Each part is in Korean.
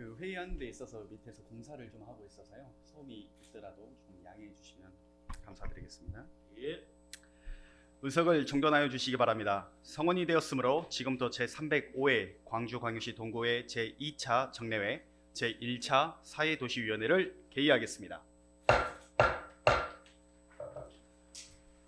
그 회의하는 데 있어서 밑에서 공사를 좀 하고 있어서요. 소음이 있더라도 좀 양해해 주시면 감사드리겠습니다. 예. 의석을 정돈하여 주시기 바랍니다. 성원이 되었으므로 지금부터 제305회 광주광역시 동구회 제2차 정례회 제1차 사회도시위원회를 개의하겠습니다.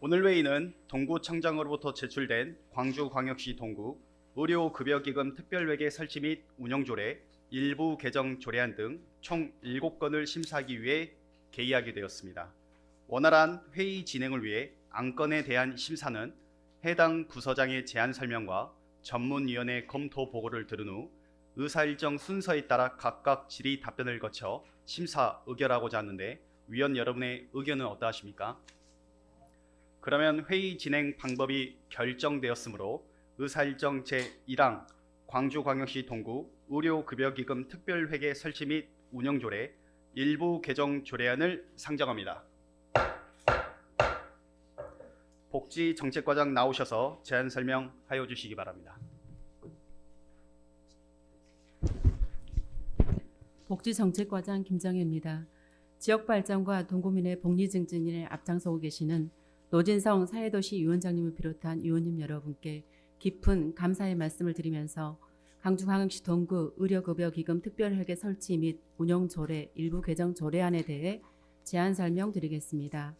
오늘 회의는 동구청장으로부터 제출된 광주광역시 동구 의료급여기금 특별회계 설치 및 운영조례 일부 개정 조례안 등 총 7건을 심사하기 위해 개의하게 되었습니다. 원활한 회의 진행을 위해 안건에 대한 심사는 해당 부서장의 제안 설명과 전문위원회 검토 보고를 들은 후 의사일정 순서에 따라 각각 질의 답변을 거쳐 심사 의결하고자 하는데 위원 여러분의 의견은 어떠하십니까? 그러면 회의 진행 방법이 결정되었으므로 의사일정 제1항 광주광역시 동구 의료급여기금 특별회계 설치 및 운영조례 일부 개정 조례안을 상정합니다. 복지정책과장 나오셔서 제안 설명하여 주시기 바랍니다. 복지정책과장 김정혜입니다. 지역발전과 동구민의 복리 증진에 앞장서고 계시는 노진성 사회도시위원장님을 비롯한 위원님 여러분께 깊은 감사의 말씀을 드리면서 광주광역시 동구 의료급여기금 특별회계 설치 및 운영조례 일부 개정 조례안에 대해 제안 설명드리겠습니다.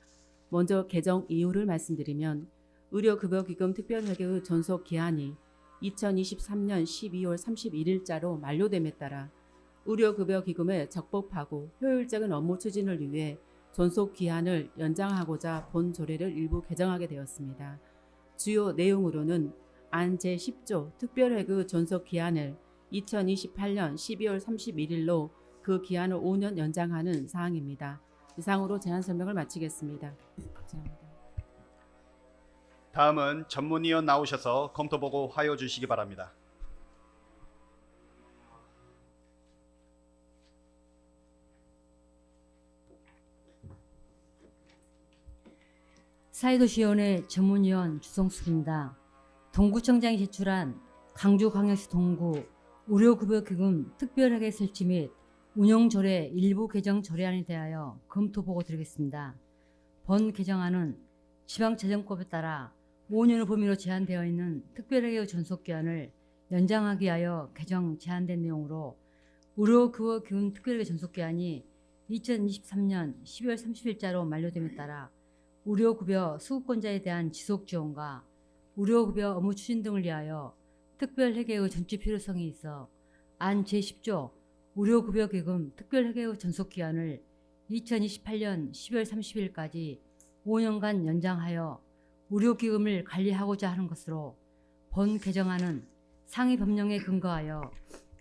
먼저 개정 이유를 말씀드리면 의료급여기금 특별회계의 존속기한이 2023년 12월 31일자로 만료됨에 따라 의료급여기금의 적법하고 효율적인 업무 추진을 위해 존속기한을 연장하고자 본 조례를 일부 개정하게 되었습니다. 주요 내용으로는 안 제10조 특별회계 존속기한을 2028년 12월 31일로 그 기한을 5년 연장하는 사항입니다. 이상으로 제안 설명을 마치겠습니다. 감사합니다. 다음은 전문위원 나오셔서 검토 보고 하여 주시기 바랍니다. 사회도시위원회 전문위원 주성숙입니다. 동구청장이 제출한 광주광역시 동구 의료급여기금 특별회계 설치 및 운영조례 일부 개정 조례안에 대하여 검토 보고 드리겠습니다. 본 개정안은 지방재정법에 따라 5년의 범위로 제한되어 있는 특별회계 존속기한을 연장하기 위하여 개정 제한된 내용으로 의료급여기금 특별회계 존속기한이 2023년 12월 30일자로 만료됨에 따라 의료급여 수급권자에 대한 지속지원과 의료급여 업무 추진 등을 위하여 특별회계의 전치 필요성이 있어 안 제10조 의료급여기금 특별회계의 존속기한을 2028년 12월 30일까지 5년간 연장하여 의료기금을 관리하고자 하는 것으로 본 개정안은 상위 법령에 근거하여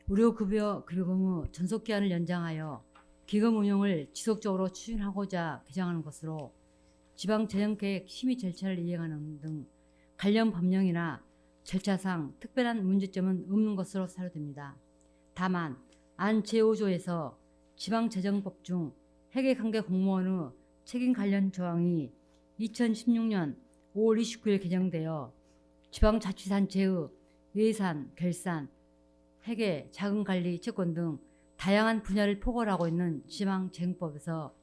의료급여기금의 존속기한을 연장하여 기금 운용을 지속적으로 추진하고자 개정하는 것으로 지방재정계획 심의 절차를 이행하는 등 관련 법령이나 절차상 특별한 문제점은 없는 것으로 사료됩니다. 다만 안 제5조에서 지방재정법 중 회계관계 공무원의 책임 관련 조항이 2016년 5월 29일 개정되어 지방자치단체의 예산, 결산, 회계, 자금관리, 채권 등 다양한 분야를 포괄하고 있는 지방재정법에서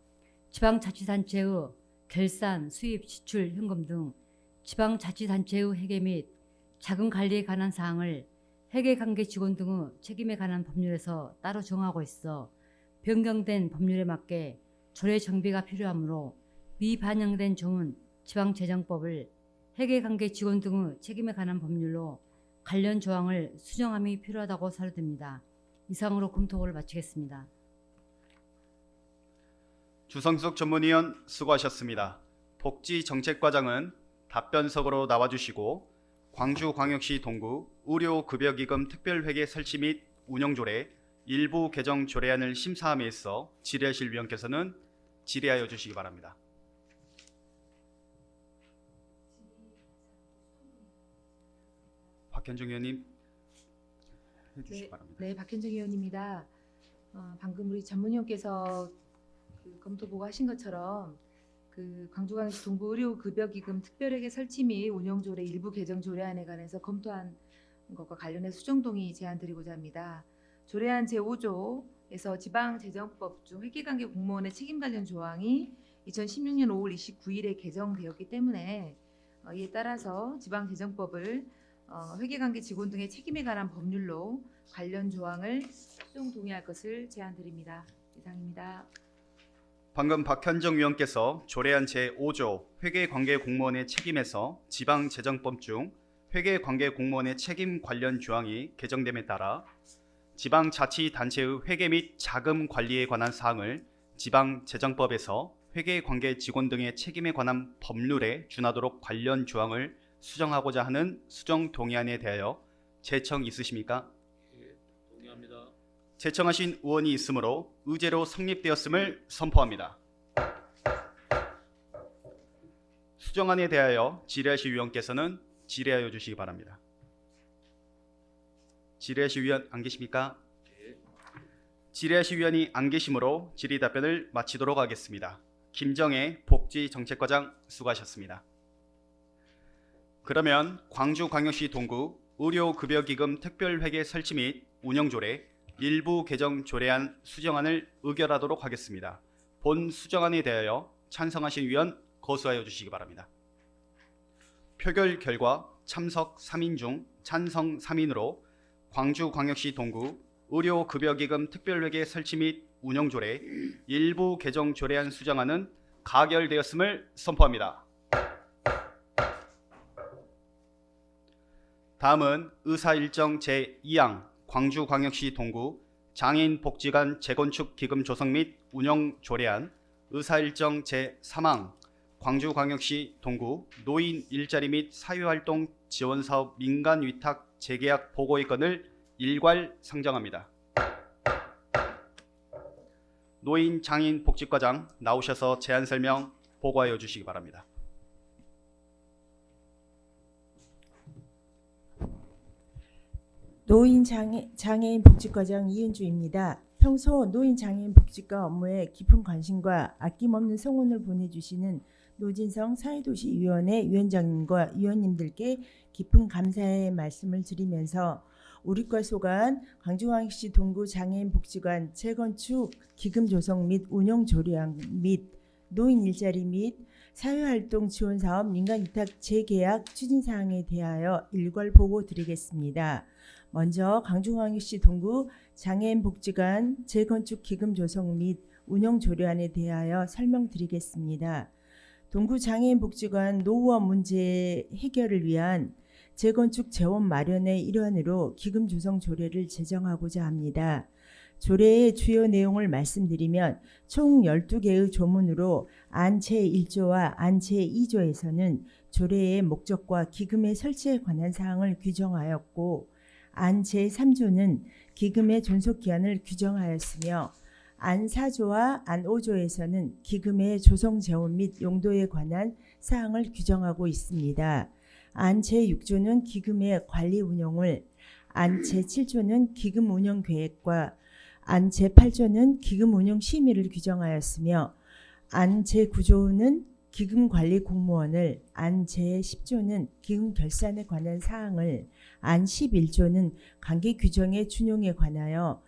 지방자치단체의 결산, 수입, 지출, 현금 등 지방자치단체의 회계 및 자금관리에 관한 사항을 회계관계 직원 등의 책임에 관한 법률에서 따로 정하고 있어 변경된 법률에 맞게 조례 정비가 필요하므로 미반영된 조문 지방재정법을 회계관계 직원 등의 책임에 관한 법률로 관련 조항을 수정함이 필요하다고 사료됩니다. 이상으로 검토를 마치겠습니다. 주성숙 전문위원 수고하셨습니다. 복지정책과장은 답변석으로 나와주시고 광주광역시 동구 의료급여기금 특별회계 설치 및 운영조례 일부 개정 조례안을 심사함에 있어 질의하실 위원께서는 질의하여 주시기 바랍니다. 박현정 의원님 해주시기 바랍니다. 네, 박현정 의원입니다. 방금 우리 전문위원께서 검토 보고하신 것처럼 광주광역시 동부 의료급여기금 특별회계 설치 및 운영조례 일부 개정 조례안에 관해서 검토한 것과 관련해 수정 동의 제안 드리고자 합니다. 조례안 제5조 에서 지방재정법 중 회계관계 공무원의 책임 관련 조항이 2016년 5월 29일에 개정되었기 때문에 이에 따라서 지방재정법을 회계관계 직원 등의 책임에 관한 법률로 관련 조항을 수정 동의할 것을 제안드립니다. 이상입니다. 방금 박현정 위원께서 조례안 제5조 회계관계공무원의 책임에서 지방재정법 중 회계관계공무원의 책임 관련 조항이 개정됨에 따라 지방자치단체의 회계 및 자금 관리에 관한 사항을 지방재정법에서 회계관계 직원 등의 책임에 관한 법률에 준하도록 관련 조항을 수정하고자 하는 수정 동의안에 대하여 제청 있으십니까? 예, 동의합니다. 제청하신 의원이 있으므로 의제로 성립되었음을 선포합니다. 수정안에 대하여 질의하실 위원께서는 질의하여 주시기 바랍니다. 질의하실 위원 안 계십니까? 예. 질의하실 위원이 안 계시므로 질의 답변을 마치도록 하겠습니다. 김정혜 복지정책과장 수고하셨습니다. 그러면 광주광역시 동구 의료급여기금 특별회계 설치 및 운영조례 일부 개정 조례안 수정안을 의결하도록 하겠습니다. 본 수정안에 대하여 찬성하신 위원 거수하여 주시기 바랍니다. 표결 결과 참석 3인 중 찬성 3인으로 광주광역시 동구 의료급여기금 특별회계 설치 및 운영조례 일부 개정 조례안 수정안은 가결되었음을 선포합니다. 다음은 의사일정 제2항 광주광역시 동구 장애인복지관 재건축 기금 조성 및 운영 조례안, 의사일정 제3항 광주광역시 동구 노인 일자리 및 사회활동 지원사업 민간위탁 재계약 보고의 건을 일괄 상정합니다. 노인 장애인 복지과장 나오셔서 제안 설명 보고하여 주시기 바랍니다. 노인 장애인 복지과장 이은주입니다. 평소 노인 장애인 복지과 업무에 깊은 관심과 아낌없는 성원을 보내주시는 노진성 사회도시위원회 위원장님과 위원님들께 깊은 감사의 말씀을 드리면서 우리과 소관 광주광역시 동구 장애인 복지관 재건축 기금 조성 및 운영 조례안 및 노인 일자리 및 사회활동 지원 사업 민간 위탁 재계약 추진 사항에 대하여 일괄 보고 드리겠습니다. 먼저 광주광역시 동구 장애인 복지관 재건축 기금 조성 및 운영 조례안에 대하여 설명드리겠습니다. 동구 장애인 복지관 노후화 문제 해결을 위한 재건축 재원 마련의 일환으로 기금 조성 조례를 제정하고자 합니다. 조례의 주요 내용을 말씀드리면 총 12개의 조문으로 안 제1조와 안 제2조에서는 조례의 목적과 기금의 설치에 관한 사항을 규정하였고 안 제3조는 기금의 존속기한을 규정하였으며 안 4조와 안 5조에서는 기금의 조성 재원 및 용도에 관한 사항을 규정하고 있습니다. 안 제6조는 기금의 관리 운영을, 안 제7조는 기금 운영 계획과 안 제8조는 기금 운영 심의를 규정하였으며 안 제9조는 기금 관리 공무원을, 안 제10조는 기금 결산에 관한 사항을, 안 11조는 관계 규정의 준용에 관하여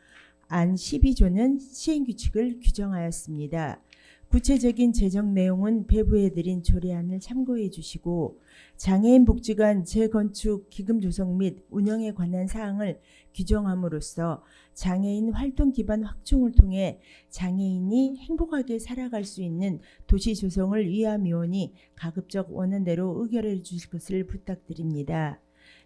안 12조는 시행규칙을 규정하였습니다. 구체적인 제정 내용은 배부해드린 조례안을 참고해 주시고 장애인 복지관 재건축 기금 조성 및 운영에 관한 사항을 규정함으로써 장애인 활동 기반 확충을 통해 장애인이 행복하게 살아갈 수 있는 도시 조성을 위함이오니 가급적 원안대로 의결해 주실 것을 부탁드립니다.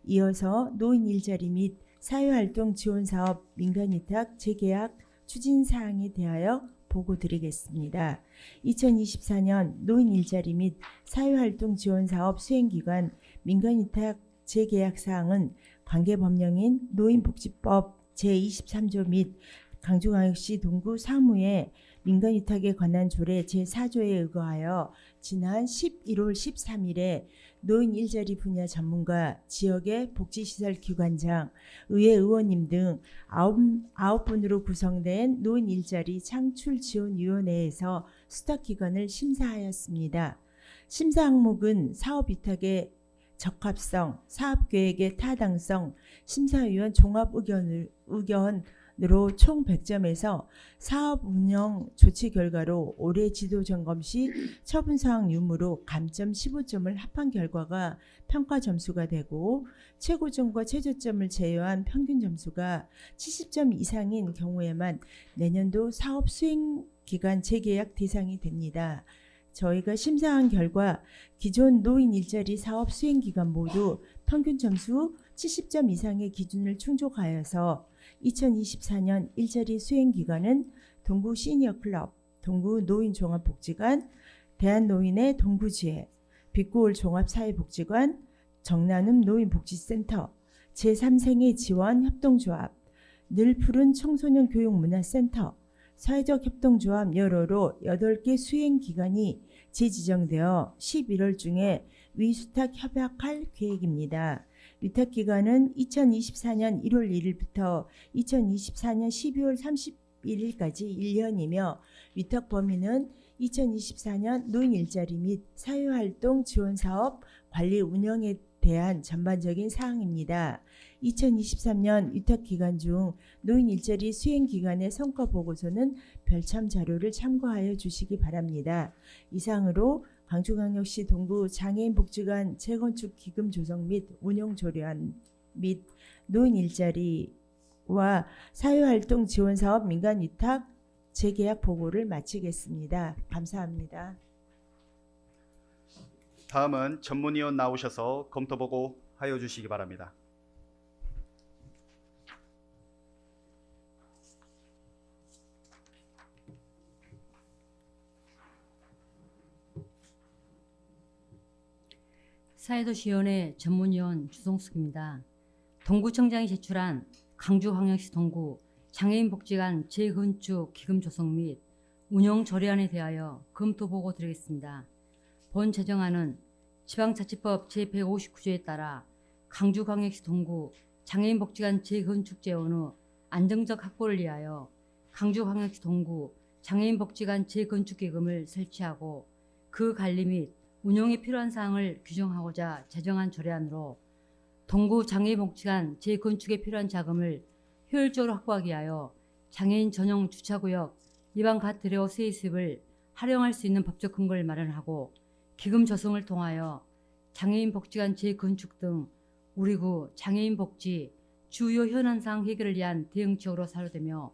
이어서 노인 일자리 및 사회활동 지원사업 민간위탁 재계약 추진사항에 대하여 보고드리겠습니다. 2024년 노인 일자리 및 사회활동 지원사업 수행기관 민간위탁 재계약사항은 관계법령인 노인복지법 제23조 및 광주광역시 동구 사무의 민간위탁에 관한 조례 제4조에 의거하여 지난 11월 13일에 노인 일자리 분야 전문가, 지역의 복지시설 기관장, 의회 의원님 등 9분으로 구성된 노인 일자리 창출지원위원회에서 수탁기관을 심사하였습니다. 심사 항목은 사업위탁의 적합성, 사업계획의 타당성, 심사위원 종합 의견 으로 총 100점에서 사업 운영 조치 결과로 올해 지도 점검 시 처분 사항 유무로 감점 15점을 합한 결과가 평가 점수가 되고 최고점과 최저점을 제외한 평균 점수가 70점 이상인 경우에만 내년도 사업 수행 기간 재계약 대상이 됩니다. 저희가 심사한 결과 기존 노인 일자리 사업 수행 기간 모두 평균 점수 70점 이상의 기준을 충족하여서 2024년 일자리 수행 기간은 동구 시니어 클럽, 동구 노인 종합복지관, 대한노인의 동구지회, 빛고을 종합사회복지관, 정난음 노인복지센터, 제3생애 지원 협동조합, 늘푸른 청소년 교육문화센터, 사회적 협동조합 여러로 8개 수행 기간이 재지정되어 11월 중에 위수탁 협약할 계획입니다. 위탁 기간은 2024년 1월 1일부터 2024년 12월 31일까지 1년이며 위탁 범위는 2024년 노인 일자리 및 사회활동 지원사업 관리 운영에 대한 전반적인 사항입니다. 2023년 위탁 기간 중 노인 일자리 수행 기간의 성과 보고서는 별참 자료를 참고하여 주시기 바랍니다. 이상으로 광주광역시 동구 장애인복지관 재건축 기금 조성 및 운영 조례안 및 노인 일자리와 사회활동 지원사업 민간 위탁 재계약 보고를 마치겠습니다. 감사합니다. 다음은 전문위원 나오셔서 검토 보고 하여 주시기 바랍니다. 사회도시위원회 전문위원 주성숙입니다. 동구청장이 제출한 강주광역시 동구 장애인복지관 재건축 기금 조성 및 운영 조례안에 대하여 검토 보고 드리겠습니다. 본 제정안은 지방자치법 제159조에 따라 강주광역시 동구 장애인복지관 재건축 재원의 안정적 확보를 위하여 강주광역시 동구 장애인복지관 재건축기금을 설치하고 그 관리 및 운영에 필요한 사항을 규정하고자 제정한 조례안으로 동구 장애인복지관 재건축에 필요한 자금을 효율적으로 확보하기 위하여 장애인 전용 주차구역 일반 가트레오 세입을 활용할 수 있는 법적 근거를 마련하고 기금 조성을 통하여 장애인 복지관 재건축 등 우리구 장애인 복지 주요 현안사항 해결을 위한 대응책으로 사료되며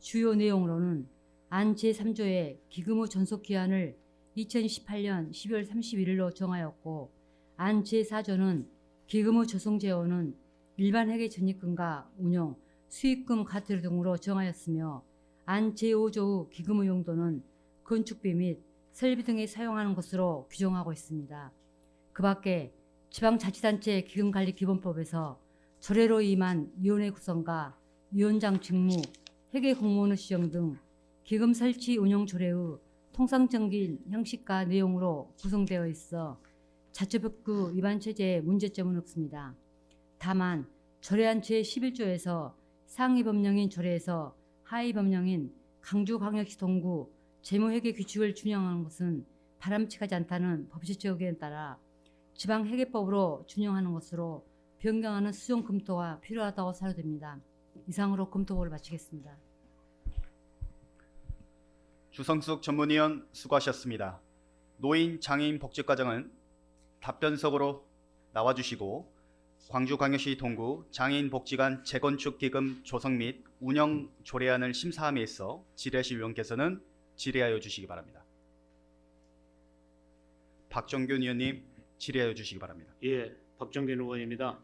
주요 내용으로는 안 제3조의 기금의 전속 기한을 2018년 12월 31일로 정하였고 안 제4조는 기금의 조성 재원은 일반 회계 전입금과 운용, 수익금 가트 등으로 정하였으며 안 제5조의 기금의 용도는 건축비 및 설비 등에 사용하는 것으로 규정하고 있습니다. 그 밖에 지방자치단체 기금관리기본법에서 조례로 임한 위원회 구성과 위원장 직무, 회계 공무원의 지정 등 기금 설치 운영 조례의 통상정기인 형식과 내용으로 구성되어 있어 자치법규 위반 체제에 문제점은 없습니다. 다만 조례안 제11조에서 상위 법령인 조례에서 하위 법령인 강주광역시 동구 재무회계 규칙을 준용하는 것은 바람직하지 않다는 법제처 의견에 따라 지방회계법으로 준용하는 것으로 변경하는 수정 검토가 필요하다고 사료됩니다. 이상으로 검토를 마치겠습니다. 주성숙 전문위원 수고하셨습니다. 노인 장애인 복지과장은 답변석으로 나와주시고 광주광역시 동구 장애인 복지관 재건축 기금 조성 및 운영 조례안을 심사함에 있어 질의하실 위원께서는 질의하여 주시기 바랍니다. 박정균 의원님 질의하여 주시기 바랍니다. 예, 박정균 의원입니다.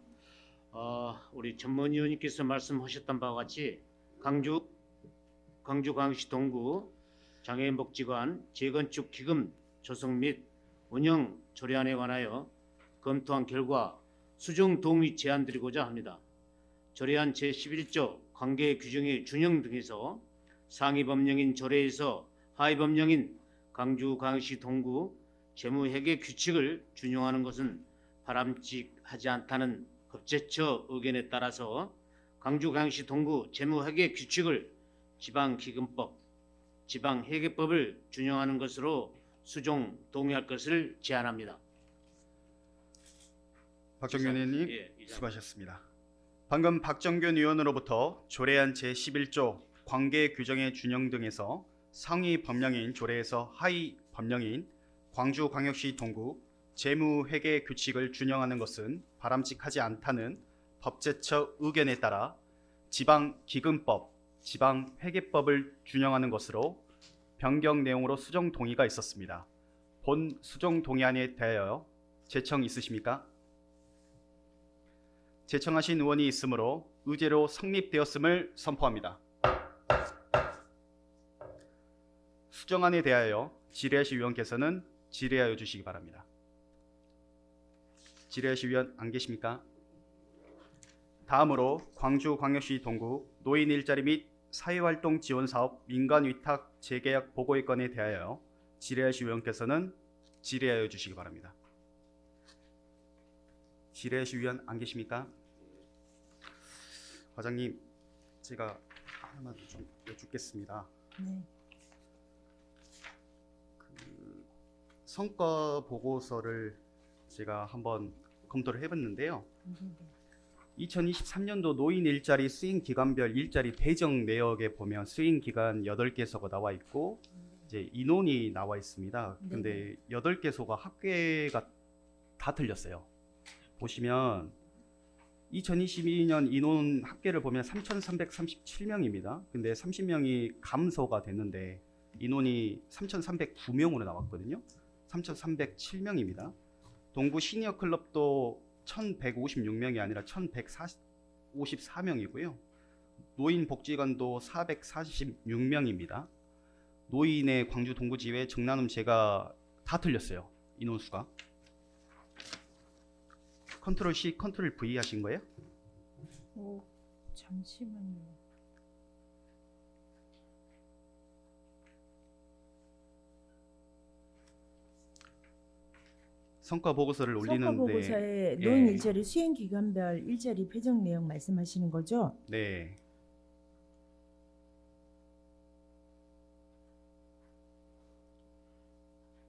우리 전문위원님께서 말씀하셨던 바와 같이 광주광역시 동구 장애인복지관 재건축 기금 조성 및 운영 조례안에 관하여 검토한 결과 수정 동의 제안드리고자 합니다. 조례안 제11조 관계 규정의 준용 등에서 상위 법령인 조례에서 하위 법령인 광주광역시 동구 재무회계 규칙을 준용하는 것은 바람직하지 않다는 법제처 의견에 따라서 광주광역시 동구 재무회계 규칙을 지방기금법, 지방회계법을 준용하는 것으로 수정 동의할 것을 제안합니다. 박정균 의원님 예, 이상. 수고하셨습니다. 방금 박정균 의원으로부터 조례안 제11조 관계 규정의 준용 등에서 상위 법령인 조례에서 하위 법령인 광주광역시 동구 재무회계 규칙을 준용하는 것은 바람직하지 않다는 법제처 의견에 따라 지방기금법, 지방회계법을 준용하는 것으로 변경 내용으로 수정 동의가 있었습니다. 본 수정 동의안에 대하여 제청 있으십니까? 제청하신 의원이 있으므로 의제로 성립되었음을 선포합니다. 수정안에 대하여 질의하실 의원께서는 질의하여 주시기 바랍니다. 질의하실 의원 안 계십니까? 다음으로 광주광역시 동구 노인 일자리 및 사회활동 지원사업 민간위탁 재계약 보고의 건에 대하여 질의하실 의원께서는 질의하여 주시기 바랍니다. 질의하실 의원 안 계십니까? 과장님, 제가 하나만 좀 여쭙겠습니다. 네. 성과 보고서를 제가 한번 검토를 해봤는데요. 2023년도 노인 일자리 수행 기간별 일자리 배정 내역에 보면 수행 기간 8개소가 나와 있고 이제 인원이 나와 있습니다. 근데 8개소가 합계가 다 틀렸어요. 보시면 2022년 인원 합계를 보면 3,337명입니다. 근데 30명이 감소가 됐는데 인원이 3,309명으로 나왔거든요. 3,307명입니다. 동구 시니어 클럽도 1,156명이 아니라 1,154명이고요. 노인 복지관도 446명입니다. 노인의 광주 동구지회 정남음 제가 다 틀렸어요. 인원수가. 컨트롤 C, 컨트롤 V 하신 거예요? 잠시만요. 성과 보고서를 올리는데 성과 보고서에 예. 노인 일자리 수행 기간별 일자리 배정 내용 말씀하시는 거죠? 네.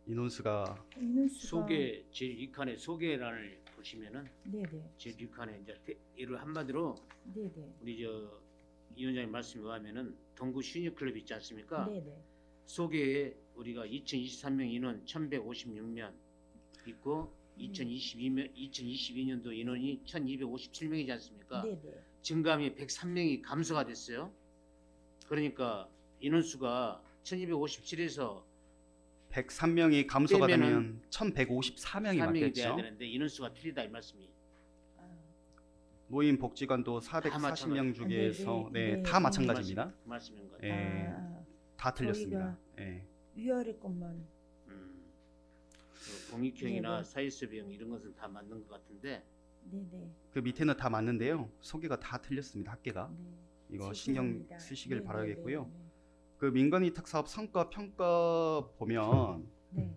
인원수가 소개 제2칸의 소개란을 보시면은 네네. 제6칸에 이제 이를 한마디로 네네. 우리 위원장님 말씀에 의하면은 동구 시니어 클럽 있지 않습니까? 네네. 소개에 우리가 2023년 인원 1,156명 있고 2022년도 인원이 1,257명이지 않습니까? 네네. 증감이 103명이 감소가 됐어요. 그러니까 인원수가 1,257에서 103명이 감소가 빼면은 되면 1,154명이 3명이 돼야 맞겠죠. 되는데 인원수가 틀리다 이 말씀이. 노인 복지관도 440명 중에서 네, 네, 네. 다 마찬가지입니다. 그 말씀인 거예요. 예, 다 틀렸습니다. 저희가 예. 위아래 것만 공익형이나 네네. 사회수비형 이런 것은 다 맞는 것 같은데 네네. 그 밑에는 다 맞는데요. 소개가 다 틀렸습니다. 합계가. 네. 이거 신경 죄송합니다. 쓰시길 네네네. 바라겠고요. 그 민간위탁 사업 성과 평가 보면 네.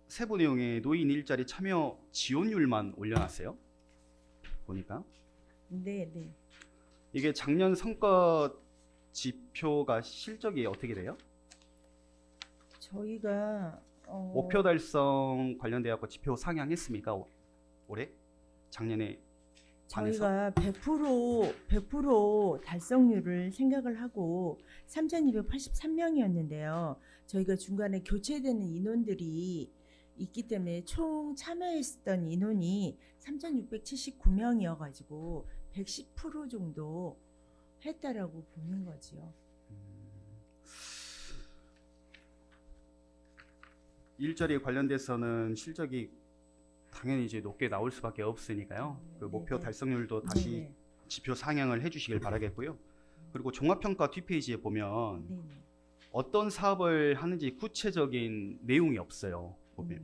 세부 내용에 노인 일자리 참여 지원율만 올려놨어요. 보니까 네네. 이게 작년 성과 지표가 실적이 어떻게 돼요? 저희가 목표 달성 관련돼 갖고 지표 상향했습니까? 올해? 작년에 저희가 100% 달성률을 생각을 하고 3,283명이었는데요. 저희가 중간에 교체되는 인원들이 있기 때문에 총 참여했던 인원이 3,679명이어가지고 110% 정도 했다라고 보는 거지요. 일자리에 관련돼서는 실적이 당연히 이제 높게 나올 수밖에 없으니까요. 그 목표 네네. 달성률도 다시 네네. 지표 상향을 해주시길 바라겠고요. 그리고 종합평가 뒷페이지에 보면 네네. 어떤 사업을 하는지 구체적인 내용이 없어요.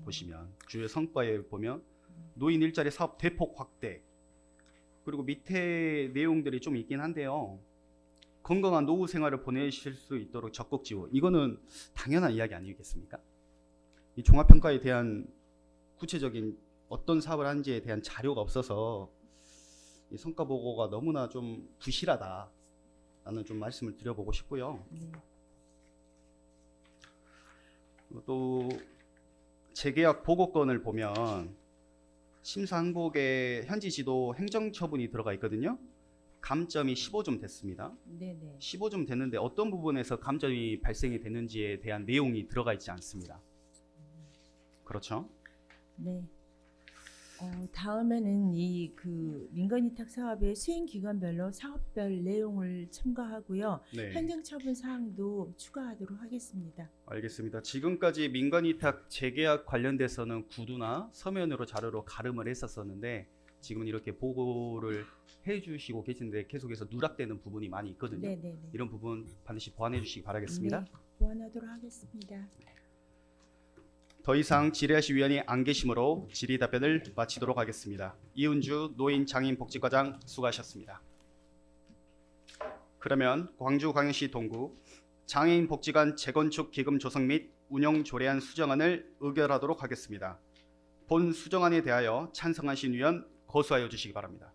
보시면 주요 성과에 보면 노인 일자리 사업 대폭 확대, 그리고 밑에 내용들이 좀 있긴 한데요. 건강한 노후 생활을 보내실 수 있도록 적극 지원, 이거는 당연한 이야기 아니겠습니까? 이 종합평가에 대한 구체적인 어떤 사업을 하는지에 대한 자료가 없어서 이 성과 보고가 너무나 좀 부실하다라는 좀 말씀을 드려보고 싶고요. 네. 또 재계약 보고건을 보면 심사 항목에 현지 지도 행정 처분이 들어가 있거든요. 감점이 15점 됐습니다. 네네. 15점 됐는데 어떤 부분에서 감점이 발생이 됐는지에 대한 내용이 들어가 있지 않습니다. 그렇죠? 네. 다음에는 이 그 민간위탁 사업의 수행 기관별로 사업별 내용을 첨가하고요. 네. 행정처분 사항도 추가하도록 하겠습니다. 알겠습니다. 지금까지 민간위탁 재계약 관련돼서는 구두나 서면으로 자료로 가름을 했었었는데 지금은 이렇게 보고를 해주시고 계신데 계속해서 누락되는 부분이 많이 있거든요. 네네네. 이런 부분 반드시 보완해 주시기 바라겠습니다. 네, 보완하도록 하겠습니다. 더 이상 질의하실 위원이 안 계시므로 질의 답변을 마치도록 하겠습니다. 이은주 노인장애인복지과장 수고하셨습니다. 그러면 광주광역시 동구 장애인복지관 재건축 기금 조성 및 운영 조례안 수정안을 의결하도록 하겠습니다. 본 수정안에 대하여 찬성하신 위원 거수하여 주시기 바랍니다.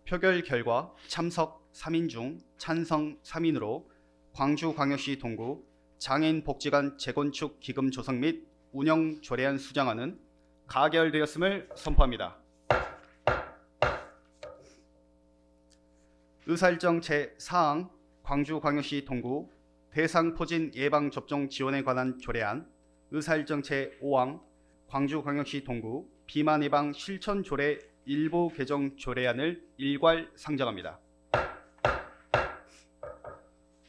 표결 결과 참석 3인 중 찬성 3인으로 광주광역시 동구 장애인복지관 재건축 기금 조성 및 운영 조례안 수정안은 가결되었음을 선포합니다. 의사일정 제4항 광주광역시 동구 대상포진 예방접종 지원에 관한 조례안, 의사일정 제5항 광주광역시 동구 비만 예방 실천 조례 일부 개정 조례안을 일괄 상정합니다.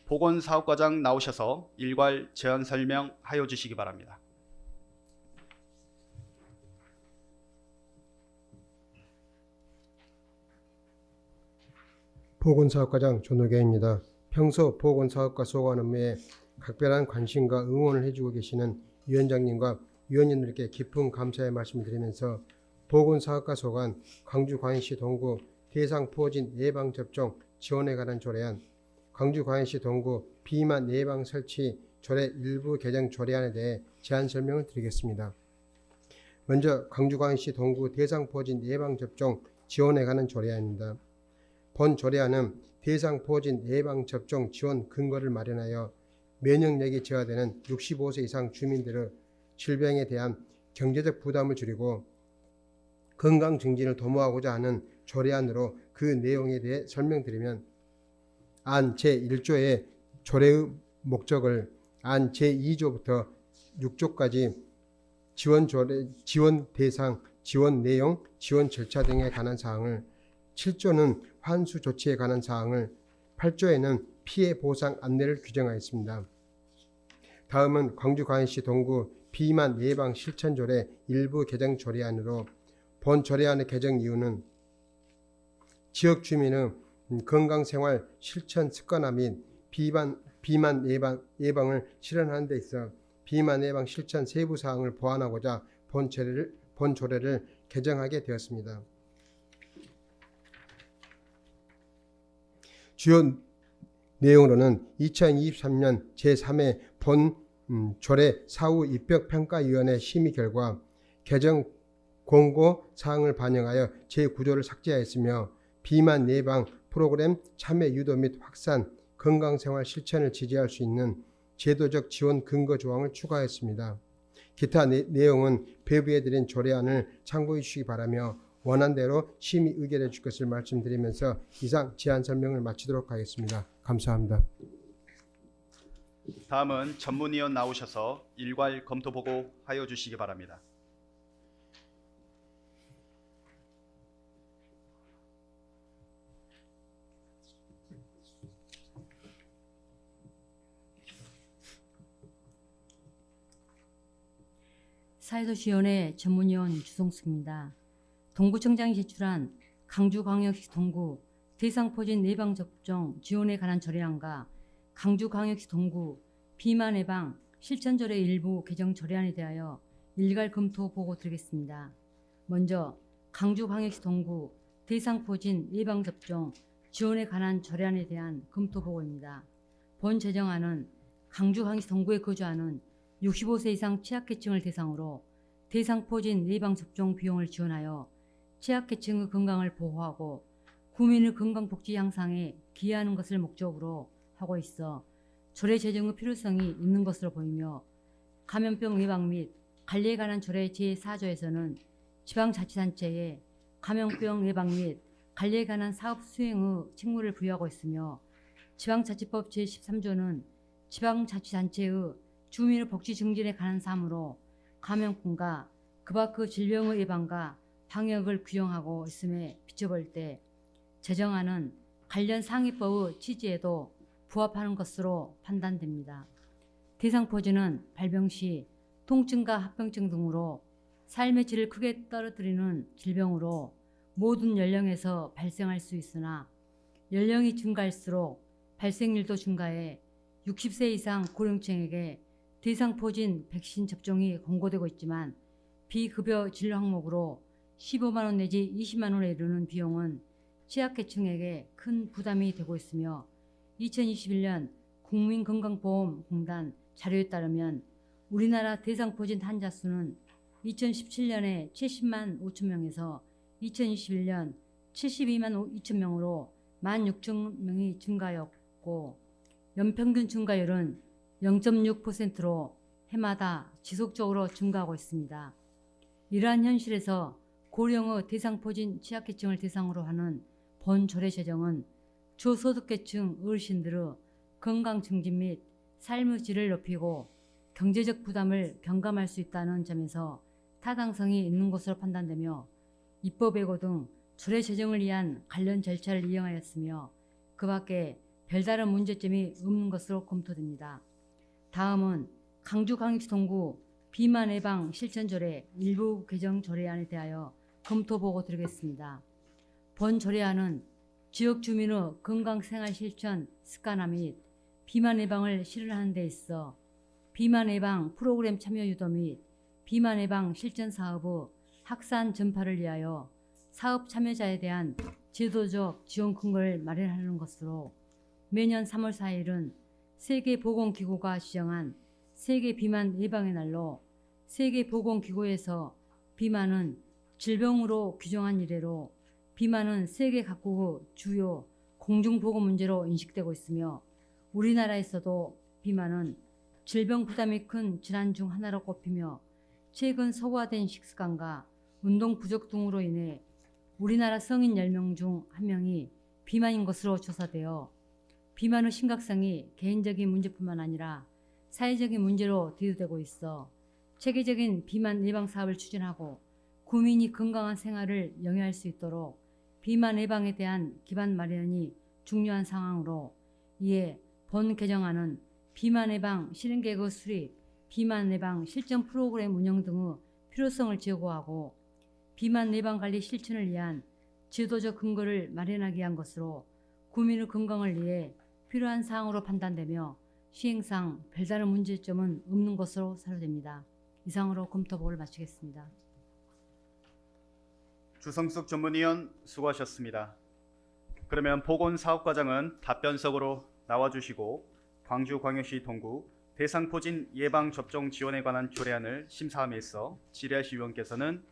보건사업과장 나오셔서 일괄 제안 설명하여 주시기 바랍니다. 보건사업과장 존호계입니다. 평소 보건사업과 소관 업무에 각별한 관심과 응원을 해주고 계시는 위원장님과 위원님들께 깊은 감사의 말씀을 드리면서 보건사업과 소관 광주광역시 동구 대상포진 예방접종 지원에 관한 조례안, 광주광역시 동구 비만 예방 설치 조례 일부 개정 조례안에 대해 제안 설명을 드리겠습니다. 먼저 광주광역시 동구 대상포진 예방접종 지원에 관한 조례안입니다. 본 조례안은 대상포진 예방접종 지원 근거를 마련하여 면역력이 저하되는 65세 이상 주민들의 질병에 대한 경제적 부담을 줄이고 건강 증진을 도모하고자 하는 조례안으로 그 내용에 대해 설명드리면 안 제1조의 조례의 목적을 안 제2조부터 6조까지 지원 대상, 지원 내용, 지원 절차 등에 관한 사항을 7조는 환수 조치에 관한 사항을 8조에는 피해 보상 안내를 규정하였습니다. 다음은 광주광역시 동구 비만 예방 실천조례 일부 개정 조례안으로 본 조례안의 개정 이유는 지역 주민의 건강생활 실천 습관화 및 비만 예방을 실현하는 데 있어 비만 예방 실천 세부 사항을 보완하고자 본 조례를 개정하게 되었습니다. 주요 내용으로는 2023년 제3회 본 조례 사후 입법평가위원회 심의 결과 개정 공고 사항을 반영하여 제9조를 삭제하였으며 비만 예방 프로그램 참여 유도 및 확산, 건강생활 실천을 지지할 수 있는 제도적 지원 근거 조항을 추가했습니다. 기타 내용은 배부해드린 조례안을 참고해 주시기 바라며 원안대로 심의 의결해 줄 것을 말씀드리면서 이상 제안 설명을 마치도록 하겠습니다. 감사합니다. 다음은 전문위원 나오셔서 일괄 검토 보고 하여 주시기 바랍니다. 사회도시위원회 전문위원 주성숙입니다. 동구청장이 제출한 강주광역시 동구 대상포진 예방접종 지원에 관한 조례안과 강주광역시 동구 비만 예방 실천조례 일부 개정 조례안에 대하여 일괄 검토 보고 드리겠습니다. 먼저 강주광역시 동구 대상포진 예방접종 지원에 관한 조례안에 대한 검토 보고입니다. 본 제정안은 강주광역시 동구에 거주하는 65세 이상 취약계층을 대상으로 대상포진 예방접종 비용을 지원하여 취약계층의 건강을 보호하고 국민의 건강복지 향상에 기여하는 것을 목적으로 하고 있어 조례 제정의 필요성이 있는 것으로 보이며 감염병 예방 및 관리에 관한 조례 제4조에서는 지방자치단체에 감염병 예방 및 관리에 관한 사업 수행의 책무를 부여하고 있으며 지방자치법 제13조는 지방자치단체의 주민의 복지 증진에 관한 사항으로 감염병과 그 밖의 질병의 예방과 방역을 규정하고 있음에 비춰볼 때 제정안은 관련 상위법의 취지에도 부합하는 것으로 판단됩니다. 대상포진은 발병 시 통증과 합병증 등으로 삶의 질을 크게 떨어뜨리는 질병으로 모든 연령에서 발생할 수 있으나 연령이 증가할수록 발생률도 증가해 60세 이상 고령층에게 대상포진 백신 접종이 권고되고 있지만 비급여 진료 항목으로 15만 원 내지 20만 원에 이르는 비용은 취약계층에게 큰 부담이 되고 있으며 2021년 국민건강보험공단 자료에 따르면 우리나라 대상포진 환자 수는 2017년에 70만 5천 명에서 2021년 72만 2천 명으로 16,000명이 증가하였고 연평균 증가율은 0.6%로 해마다 지속적으로 증가하고 있습니다. 이러한 현실에서 고령의 대상포진 취약계층을 대상으로 하는 본조례 제정은 저소득계층 어르신들의 건강 증진 및 삶의 질을 높이고 경제적 부담을 경감할 수 있다는 점에서 타당성이 있는 것으로 판단되며 입법예고 등 조례 제정을 위한 관련 절차를 이행하였으며 그 밖에 별다른 문제점이 없는 것으로 검토됩니다. 다음은 강주광역시 동구 비만 예방 실천조례 일부 개정 조례안에 대하여 검토 보고 드리겠습니다. 본 조례안은 지역 주민의 건강생활 실천 습관화 및 비만 예방을 실현하는 데 있어 비만 예방 프로그램 참여 유도 및 비만 예방 실천 사업의 확산 전파를 위하여 사업 참여자에 대한 제도적 지원 근거를 마련하는 것으로 매년 3월 4일은 세계보건기구가 지정한 세계 비만 예방의 날로 세계보건기구에서 비만은 질병으로 규정한 이래로 비만은 세계 각국의 주요 공중보건 문제로 인식되고 있으며 우리나라에서도 비만은 질병 부담이 큰 질환 중 하나로 꼽히며 최근 서구화된 식습관과 운동 부족 등으로 인해 우리나라 성인 10명 중 1명이 비만인 것으로 조사되어 비만의 심각성이 개인적인 문제뿐만 아니라 사회적인 문제로 대두되고 있어 체계적인 비만 예방 사업을 추진하고 국민이 건강한 생활을 영위할 수 있도록 비만 예방에 대한 기반 마련이 중요한 상황으로 이에 본 개정안은 비만 예방 실행계획의 수립, 비만 예방 실천 프로그램 운영 등의 필요성을 제고하고 비만 예방 관리 실천을 위한 제도적 근거를 마련하기 위한 것으로 국민의 건강을 위해 필요한 사항으로 판단되며 시행상 별다른 문제점은 없는 것으로 사료됩니다. 이상으로 검토보고를 마치겠습니다. 주성숙 전문위원 수고하셨습니다. 그러면 보건사업과장은 답변석으로 나와주시고 광주광역시 동구 대상포진 예방접종 지원에 관한 조례안을 심사함에 있어 질의하실 위원께서는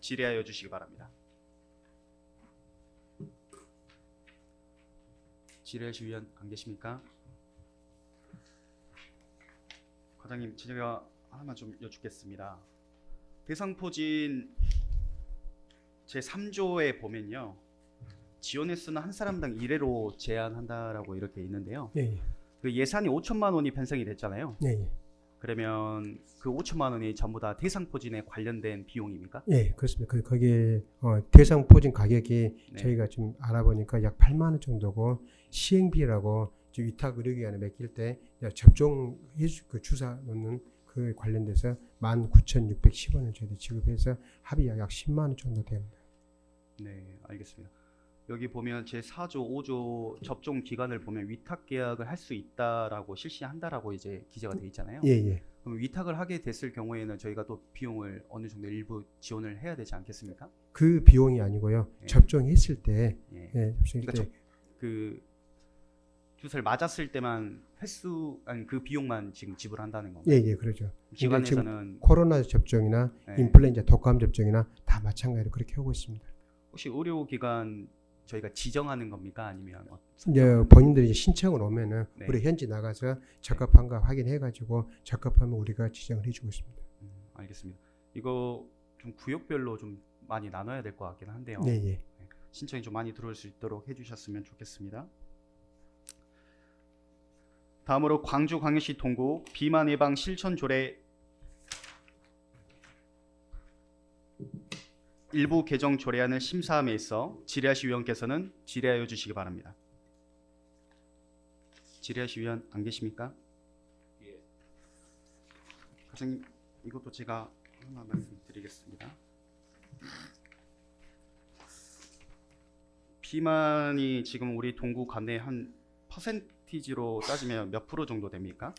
질의하여 주시기 바랍니다. 질의하실 위원 안 계십니까? 과장님, 제가 하나만 좀 여쭙겠습니다. 대상포진 제3조에 보면요, 지원 횟수는 한 사람당 1회로 제한한다라고 이렇게 있는데요. 예, 그 예산이 5천만 원이 편성이 됐잖아요. 예, 예. 그러면 그 5천만 원이 전부 다 대상포진에 관련된 비용입니까? 예, 그렇습니다. 거기에 대상 포진 가격이 네. 저희가 좀 알아보니까 약 8만 원 정도고 시행비라고 위탁 의료기관에 맡길 때 접종 그 주사 놓는 그 관련돼서 19,610원을 저희들이 지급해서 합의 약 10만 원 정도 됩니다. 네, 알겠습니다. 여기 보면 제4조, 5조 접종 기간을 보면 위탁 계약을 할 수 있다라고 실시한다라고 이제 기재가 돼 있잖아요. 예, 예. 그럼 위탁을 하게 됐을 경우에는 저희가 또 비용을 어느 정도 일부 지원을 해야 되지 않겠습니까? 그 비용이 아니고요. 예. 접종했을 때, 예. 접종했을 그러니까 때 그 주사를 맞았을 때만 아니 그 비용만 지금 지불한다는 건가요? 예, 예, 그러죠. 기관에서는 코로나 접종이나 예. 인플루엔자 독감 접종이나 다 마찬가지로 그렇게 하고 있습니다. 혹시 의료기관 저희가 지정하는 겁니까? 아니면 이제 본인들이 이제 신청을 오면은 네. 우리 현지 나가서 적합한가 확인해가지고 적합하면 우리가 지정을 해주고 있습니다. 알겠습니다. 이거 좀 구역별로 좀 많이 나눠야 될 것 같긴 한데요. 네, 예. 신청이 좀 많이 들어올 수 있도록 해주셨으면 좋겠습니다. 다음으로 광주광역시 동구 비만 예방 실천 조례 일부 개정 조례안을 심사함에 있어 질의하실 위원께서는 질의하여 주시기 바랍니다. 질의하실 위원 안 계십니까? 예. 과장님, 이것도 제가 하나 말씀드리겠습니다. 비만이 지금 우리 동구 관내 한 퍼센티지로 따지면 몇 프로 정도 됩니까?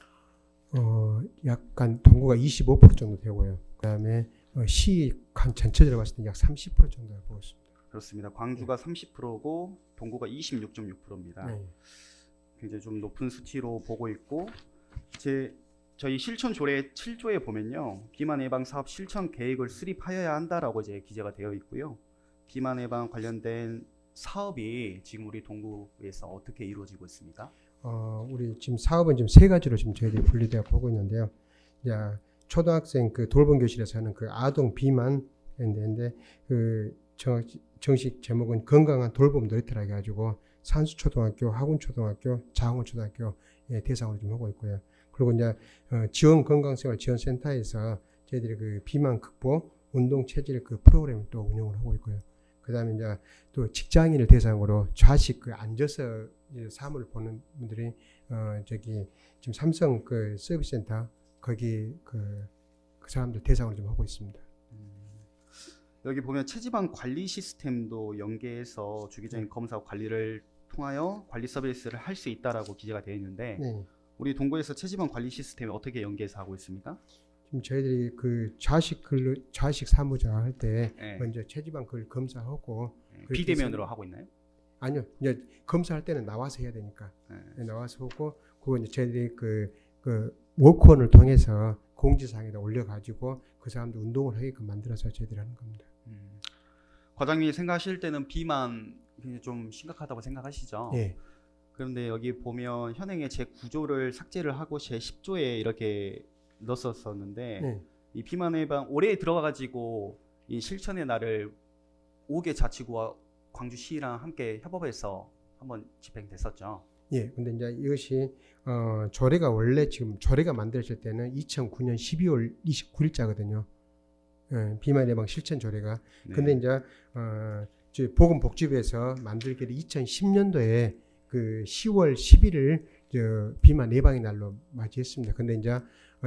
약간 동구가 25% 정도 되고요. 그다음에 시 전체적으로 봤을 때 약 30% 정도 보고 있습니다. 그렇습니다. 광주가 30%고 동구가 26.6%입니다. 네. 굉장히 좀 높은 수치로 보고 있고 저희 실천 조례 7조에 보면요. 비만 예방 사업 실천 계획을 수립하여야 한다라고 이제 기재가 되어 있고요. 비만 예방 관련된 사업이 지금 우리 동구에서 어떻게 이루어지고 있습니까? 우리 지금 사업은 지금 세 가지로 지금 저희들이 분리되어 보고 있는데요. 이제 초등학생 그 돌봄 교실에서 하는 그 아동 비만인데 그 정식 제목은 건강한 돌봄 놀이터라 해가지고 산수초등학교, 하군초등학교, 자흥원초등학교 대상으로 좀 하고 있고요. 그리고 이제 지원 건강생활 지원센터에서 저희들이 그 비만 극복 운동 체질 그 프로그램을 또 운영을 하고 있고요. 그다음에 이제 또 직장인을 대상으로 좌식 그 앉아서 사무를 보는 분들이 저기 지금 삼성 그 서비스센터 거기 그 사람들 대상으로 좀 하고 있습니다. 여기 보면 체지방 관리 시스템도 연계해서 주기적인 검사와 관리를 통하여 관리 서비스를 할 수 있다라고 기재가 되어 있는데 네. 우리 동구에서 체지방 관리 시스템이 어떻게 연계해서 하고 있습니까? 지금 저희들이 그 좌식 사무자 할 때 네. 먼저 체지방 그걸 검사하고 비대면으로 하고 있나요? 아니요. 이제 검사할 때는 나와서 해야 되니까 나와서 하고 그거 이제 저희들이 그 워크온을 통해서 공지사항에다 올려가지고 그 사람들 운동을 하게끔 만들어서 저희들이 하는 겁니다. 과장님이 생각하실 때는 비만 굉장히 좀 심각하다고 생각하시죠? 예. 그런데 여기 보면 현행의 제 9조를 삭제를 하고 제 10조에 이렇게 넣었었는데 네. 이 비만 예방 올해 들어가가지고 이 실천의 날을 5개 자치구와 광주시랑 함께 협업해서 한번 집행됐었죠. 예. 근데 이제 이것이 조례가 원래 지금 조례가 만들어질 때는 2009년 12월 29일자거든요. 비만 예방 실천 조례가. 네. 근데 이제 저희 보건복지부에서 만들기를 2010년도에 그 10월 11일 저 비만 예방의 날로 맞이했습니다. 근데 이제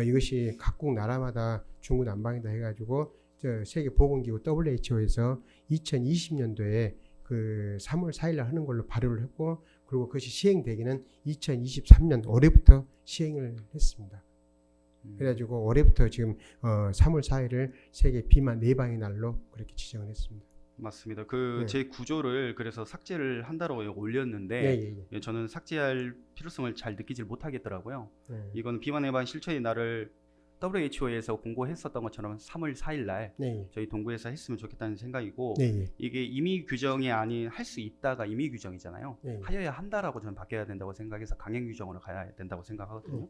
이것이 각국 나라마다 중구난방이다 해가지고 저 세계 보건기구 WHO에서 2020년도에 그 3월 4일날 하는 걸로 발효를 했고 그리고 그것이 시행되기는 2023년 올해부터 시행을 했습니다. 그래가지고 올해부터 지금 3월 4일을 세계 비만 예방의 날로 그렇게 지정을 했습니다. 맞습니다. 그 네. 제 9조를 그래서 삭제를 한다고 올렸는데 예. 저는 삭제할 필요성을 잘 느끼질 못하겠더라고요. 네. 이건 비만 예방 실천의 날을 WHO에서 공고했었던 것처럼 3월 4일 날 네. 저희 동구에서 했으면 좋겠다는 생각이고 네. 이게 임의 규정이 아닌 할 수 있다가 임의 규정이잖아요. 네. 하여야 한다라고 저는 바뀌어야 된다고 생각해서 강행 규정으로 가야 된다고 생각하거든요.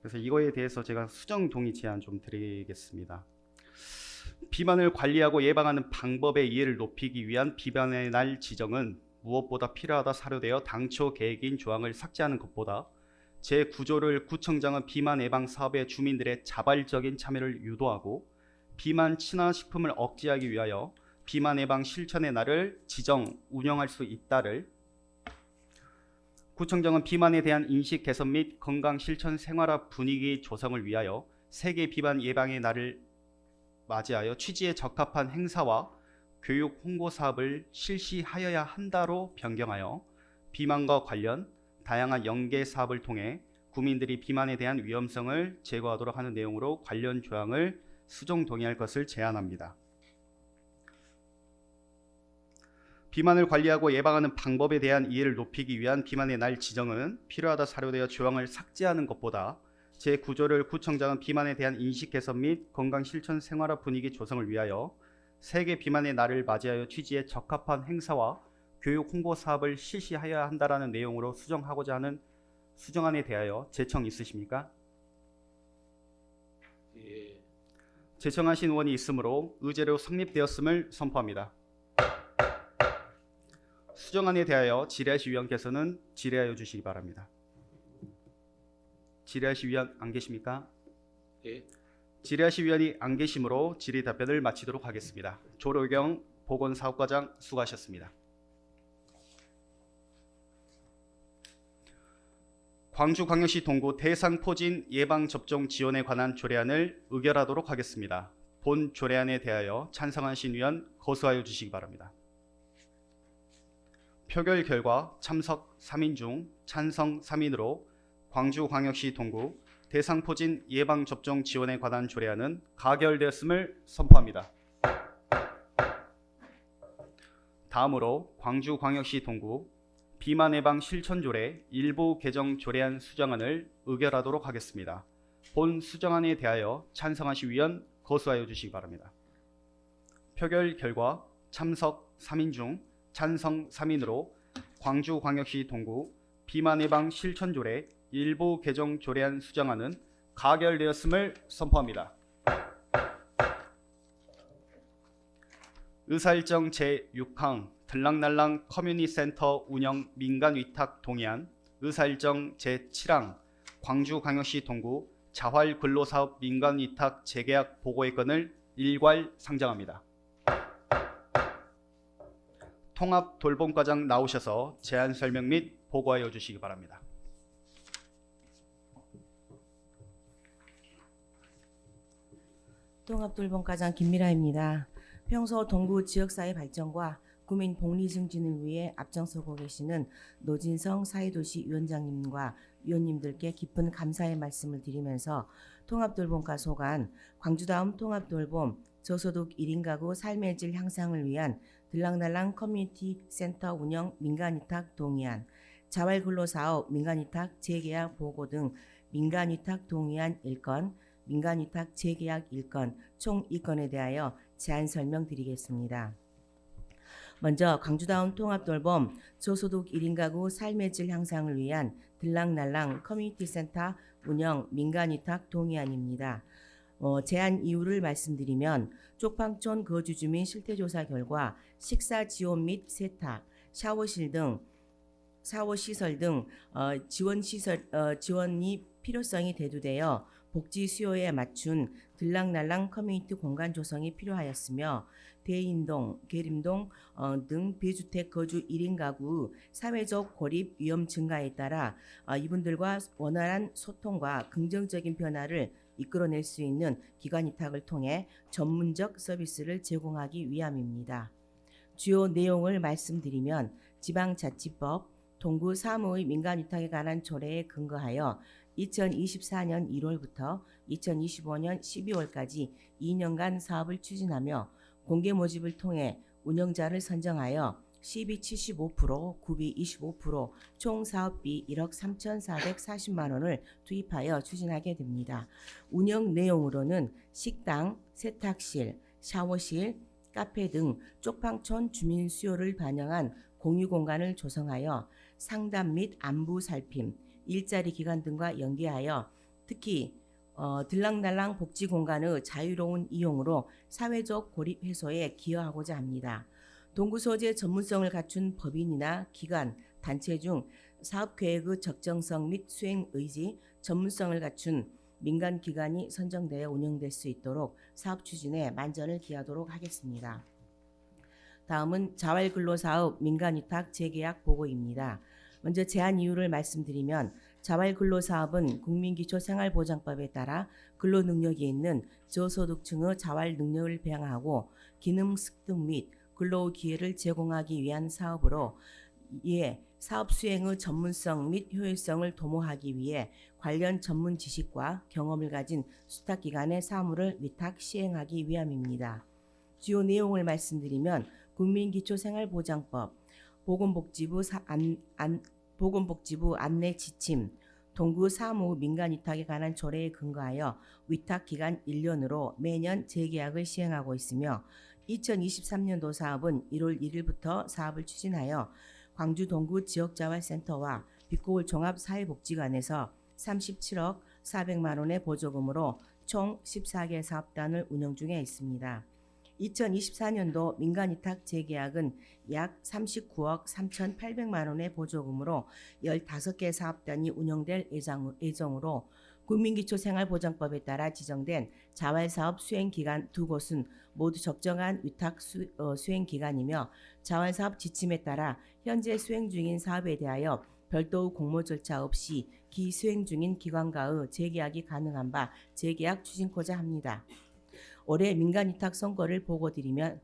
그래서 이거에 대해서 제가 수정 동의 제안 좀 드리겠습니다. 비만을 관리하고 예방하는 방법의 이해를 높이기 위한 비만의 날 지정은 무엇보다 필요하다 사료되어 당초 계획인 조항을 삭제하는 것보다 제9조를 구청장은 비만 예방 사업에 주민들의 자발적인 참여를 유도하고 비만 친화 식품을 억제하기 위하여 비만 예방 실천의 날을 지정 운영할 수 있다를 구청장은 비만에 대한 인식 개선 및 건강 실천 생활화 분위기 조성을 위하여 세계 비만 예방의 날을 맞이하여 취지에 적합한 행사와 교육 홍보 사업을 실시하여야 한다로 변경하여 비만과 관련 다양한 연계 사업을 통해 국민들이 비만에 대한 위험성을 제거하도록 하는 내용으로 관련 조항을 수정 동의할 것을 제안합니다. 비만을 관리하고 예방하는 방법에 대한 이해를 높이기 위한 비만의 날 지정은 필요하다 사료되어 조항을 삭제하는 것보다 제9조를 구청장은 비만에 대한 인식 개선 및 건강 실천 생활화 분위기 조성을 위하여 세계 비만의 날을 맞이하여 취지에 적합한 행사와 교육 홍보 사업을 실시하여야 한다라는 내용으로 수정하고자 하는 수정안에 대하여 제청 있으십니까? 예. 제청하신 의원이 있으므로 의제로 성립되었음을 선포합니다. 수정안에 대하여 질의하실 위원께서는 질의하여 주시기 바랍니다. 질의하실 위원 안 계십니까? 예. 질의하실 위원이 안 계시므로 질의 답변을 마치도록 하겠습니다. 조로경 보건사업과장 수고하셨습니다. 광주광역시 동구 대상포진 예방접종 지원에 관한 조례안을 의결하도록 하겠습니다. 본 조례안에 대하여 찬성하신 위원 거수하여 주시기 바랍니다. 표결 결과 참석 3인 중 찬성 3인으로 광주광역시 동구 대상포진 예방접종 지원에 관한 조례안은 가결되었음을 선포합니다. 다음으로 광주광역시 동구 비만 예방 실천조례 일부 개정 조례안 수정안을 의결하도록 하겠습니다. 본 수정안에 대하여 찬성하실 위원 거수하여 주시기 바랍니다. 표결 결과 참석 3인 중 찬성 3인으로 광주광역시 동구 비만 예방 실천조례 일부 개정 조례안 수정안은 가결되었음을 선포합니다. 의사일정 제6항 들락날락 커뮤니센터 운영 민간위탁 동의안, 의사일정 제7항 광주광역시 동구 자활근로사업 민간위탁 재계약 보고의 건을 일괄 상정합니다. 통합돌봄과장 나오셔서 제안 설명 및 보고하여 주시기 바랍니다. 통합돌봄과장 김미라입니다. 평소 동구 지역사회 발전과 구민 복리 증진을 위해 앞장서고 계시는 노진성 사회도시 위원장님과 위원님들께 깊은 감사의 말씀을 드리면서 통합돌봄과 소관 광주다움 통합돌봄 저소득 1인 가구 삶의 질 향상을 위한 들락날락 커뮤니티 센터 운영 민간위탁 동의안, 자활근로사업 민간위탁 재계약 보고 등 민간위탁 동의안 1건, 민간위탁 재계약 1건, 총 2건에 대하여 제안 설명드리겠습니다. 먼저 광주다운 통합돌봄 저소득 1인 가구 삶의 질 향상을 위한 들락날락 커뮤니티 센터 운영 민간위탁 동의안입니다. 제안 이유를 말씀드리면 쪽방촌 거주주민 실태조사 결과 식사 지원 및 세탁, 샤워시설 등 지원이 필요성이 대두되어 복지 수요에 맞춘 들락날락 커뮤니티 공간 조성이 필요하였으며 대인동, 계림동 등 비주택 거주 1인 가구 사회적 고립 위험 증가에 따라 이분들과 원활한 소통과 긍정적인 변화를 이끌어낼 수 있는 기관위탁을 통해 전문적 서비스를 제공하기 위함입니다. 주요 내용을 말씀드리면 지방자치법, 동구 사무의 민간위탁에 관한 조례에 근거하여 2024년 1월부터 2025년 12월까지 2년간 사업을 추진하며 공개 모집을 통해 운영자를 선정하여 시비 75%, 구비 25%, 총 사업비 1억 3,440만 원을 투입하여 추진하게 됩니다. 운영 내용으로는 식당, 세탁실, 샤워실, 카페 등 쪽방촌 주민 수요를 반영한 공유 공간을 조성하여 상담 및 안부 살핌, 일자리 기간 등과 연계하여 특히 들락날락 복지 공간의 자유로운 이용으로 사회적 고립 해소에 기여하고자 합니다. 동구 소재 전문성을 갖춘 법인이나 기관, 단체 중 사업계획의 적정성 및 수행 의지, 전문성을 갖춘 민간기관이 선정되어 운영될 수 있도록 사업 추진에 만전을 기하도록 하겠습니다. 다음은 자활근로사업 민간위탁 재계약 보고입니다. 먼저 제안 이유를 말씀드리면 자활근로사업은 국민기초생활보장법에 따라 근로능력이 있는 저소득층의 자활능력을 배양하고 기능 습득 및 근로 기회를 제공하기 위한 사업으로 이에 사업 수행의 전문성 및 효율성을 도모하기 위해 관련 전문 지식과 경험을 가진 수탁기관의 사무를 위탁 시행하기 위함입니다. 주요 내용을 말씀드리면 국민기초생활보장법, 보건복지부 안내 지침, 동구 사무 민간위탁에 관한 조례에 근거하여 위탁기간 1년으로 매년 재계약을 시행하고 있으며 2023년도 사업은 1월 1일부터 사업을 추진하여 광주 동구 지역자활센터와 빛고울 종합사회복지관에서 37억 400만 원의 보조금으로 총 14개 사업단을 운영 중에 있습니다. 2024년도 민간위탁 재계약은 약 39억 3,800만 원의 보조금으로 15개 사업단이 운영될 예정으로 국민기초생활보장법에 따라 지정된 자활사업 수행기간 두 곳은 모두 적정한 위탁 수행기간이며 자활사업 지침에 따라 현재 수행 중인 사업에 대하여 별도의 공모 절차 없이 기수행 중인 기관과의 재계약이 가능한 바 재계약 추진코자 합니다. 올해 민간위탁 성과를 보고드리면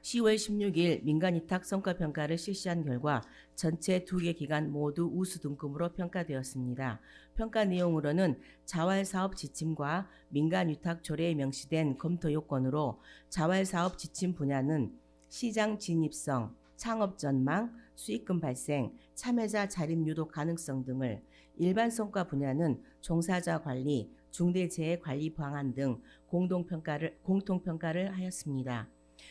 10월 16일 민간위탁 성과평가를 실시한 결과 전체 2개 기관 모두 우수 등급으로 평가되었습니다. 평가 내용으로는 자활사업 지침과 민간위탁 조례에 명시된 검토 요건으로 자활사업 지침 분야는 시장 진입성, 창업 전망, 수익금 발생, 참여자 자립 유도 가능성 등을, 일반 성과 분야는 종사자 관리, 중대재해 관리 방안 등 공통평가를 하였습니다.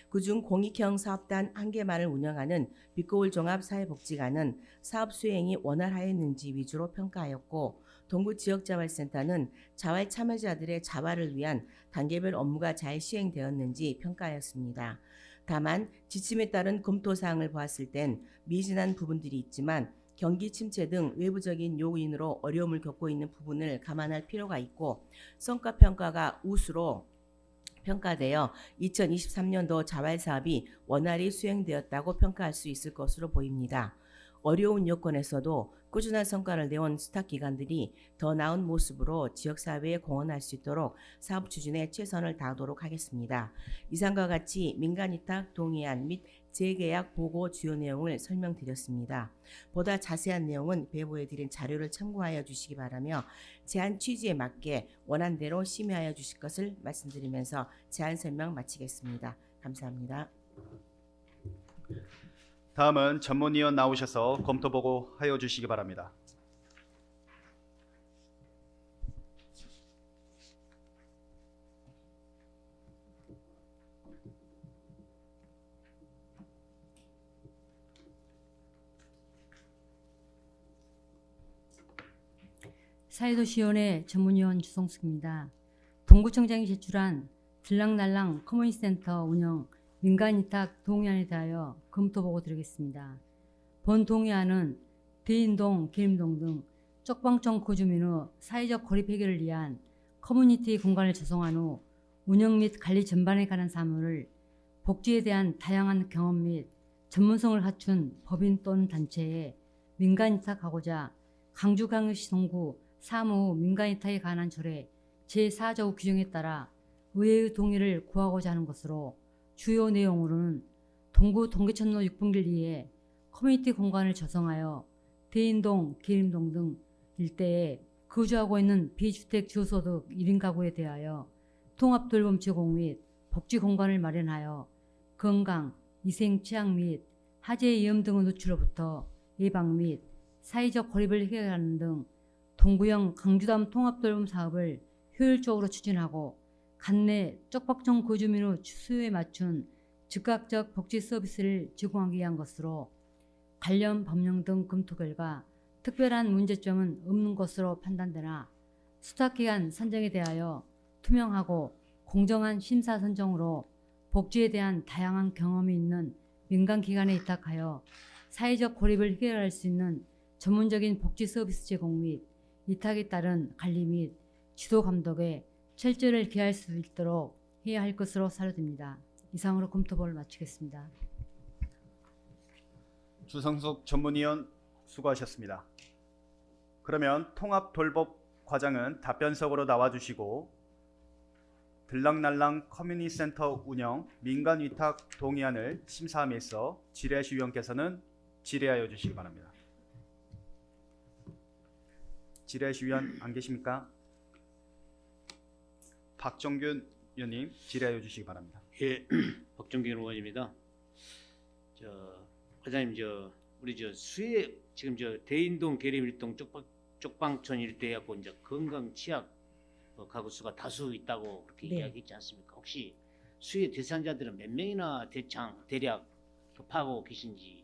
그중 공익형 사업단 1개만을 운영하는 빛거울 종합사회복지관은 사업 수행이 원활하였는지 위주로 평가하였고, 동구지역자활센터는 자활 참여자들의 자활을 위한 단계별 업무가 잘 시행되었는지 평가하였습니다. 다만 지침에 따른 검토사항을 보았을 땐 미진한 부분들이 있지만 경기 침체 등 외부적인 요인으로 어려움을 겪고 있는 부분을 감안할 필요가 있고, 성과평가가 우수로 평가되어 2023년도 자활사업이 원활히 수행되었다고 평가할 수 있을 것으로 보입니다. 어려운 여건에서도 꾸준한 성과를 내온 스타기관들이 더 나은 모습으로 지역사회에 공헌할 수 있도록 사업 추진에 최선을 다하도록 하겠습니다. 이상과 같이 민간위탁 동의안 및 재계약 보고 주요 내용을 설명드렸습니다. 보다 자세한 내용은 배부해드린 자료를 참고하여 주시기 바라며 제안 취지에 맞게 원안대로 심의하여 주실 것을 말씀드리면서 제안 설명 마치겠습니다. 감사합니다. 다음은 전문위원 나오셔서 검토 보고 하여 주시기 바랍니다. 사회도시위원회 전문위원 주성숙입니다. 동구청장이 제출한 들락날락 커뮤니티센터 운영 민간위탁 동의안에 대하여 검토보고 드리겠습니다. 본 동의안은 대인동, 계림동 등 쪽방촌 거주민의 사회적 고립 해결을 위한 커뮤니티 공간을 조성한 후 운영 및 관리 전반에 관한 사무를 복지에 대한 다양한 경험 및 전문성을 갖춘 법인 또는 단체에 민간위탁하고자 강주광역시 동구 사무 민간위탁에 관한 조례 제4조 규정에 따라 의회의 동의를 구하고자 하는 것으로, 주요 내용으로는 동구 동계천로 6분길 2에 커뮤니티 공간을 조성하여 대인동, 계림동 등 일대에 거주하고 있는 비주택 저소득 1인 가구에 대하여 통합돌봄 제공 및 복지 공간을 마련하여 건강, 위생 취약 및 하재 위험 등의 노출로부터 예방 및 사회적 고립을 해결하는 등 동구형 강주담 통합돌봄 사업을 효율적으로 추진하고 관내 쪽박촌 거주민의 수요에 맞춘 즉각적 복지 서비스를 제공하기 위한 것으로, 관련 법령 등 검토 결과 특별한 문제점은 없는 것으로 판단되나 수탁기관 선정에 대하여 투명하고 공정한 심사 선정으로 복지에 대한 다양한 경험이 있는 민간기관에 위탁하여 사회적 고립을 해결할 수 있는 전문적인 복지 서비스 제공 및 위탁에 따른 관리 및 지도 감독에 철저를 기할 수 있도록 해야 할 것으로 사료됩니다. 이상으로 검토를 마치겠습니다. 주성숙 전문위원 수고하셨습니다. 그러면 통합돌봄 과장은 답변석으로 나와주시고 들락날락 커뮤니티센터 운영 민간위탁 동의안을 심사함에 있어 지뢰시 위원께서는 질의하여 주시기 바랍니다. 지뢰시 위원 안 계십니까? 박정균 위원님 질의하여 주시기 바랍니다. 예, 박정균 의원입니다. 과장님, 우리 수해 지금 대인동, 계림일동, 쪽방촌 일대에 갖고 이제 건강 취약 가구 수가 다수 있다고 그렇게 네. 이야기했지 않습니까? 혹시 수해 대상자들은 몇 명이나 대략 파악하고 계신지?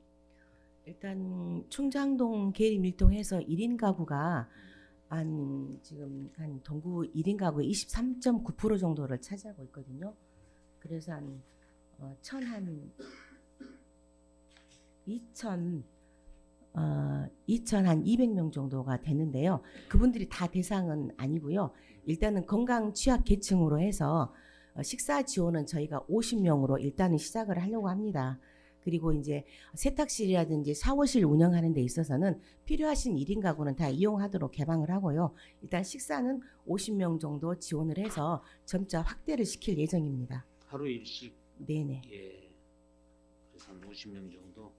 일단 충장동 계림일동해서 1인 가구가 지금 한 동구 1인 가구의 23.9% 정도를 차지하고 있거든요. 그래서 한 천 2천 한 200명 정도가 되는데요. 그분들이 다 대상은 아니고요. 일단은 건강 취약 계층으로 해서 식사 지원은 저희가 50명으로 일단은 시작을 하려고 합니다. 그리고 이제 세탁실이라든지 샤워실 운영하는 데 있어서는 필요하신 1인 가구는 다 이용하도록 개방을 하고요. 일단 식사는 50명 정도 지원을 해서 점차 확대를 시킬 예정입니다. 하루 일식. 네네. 예. 그래서 한 50명 정도.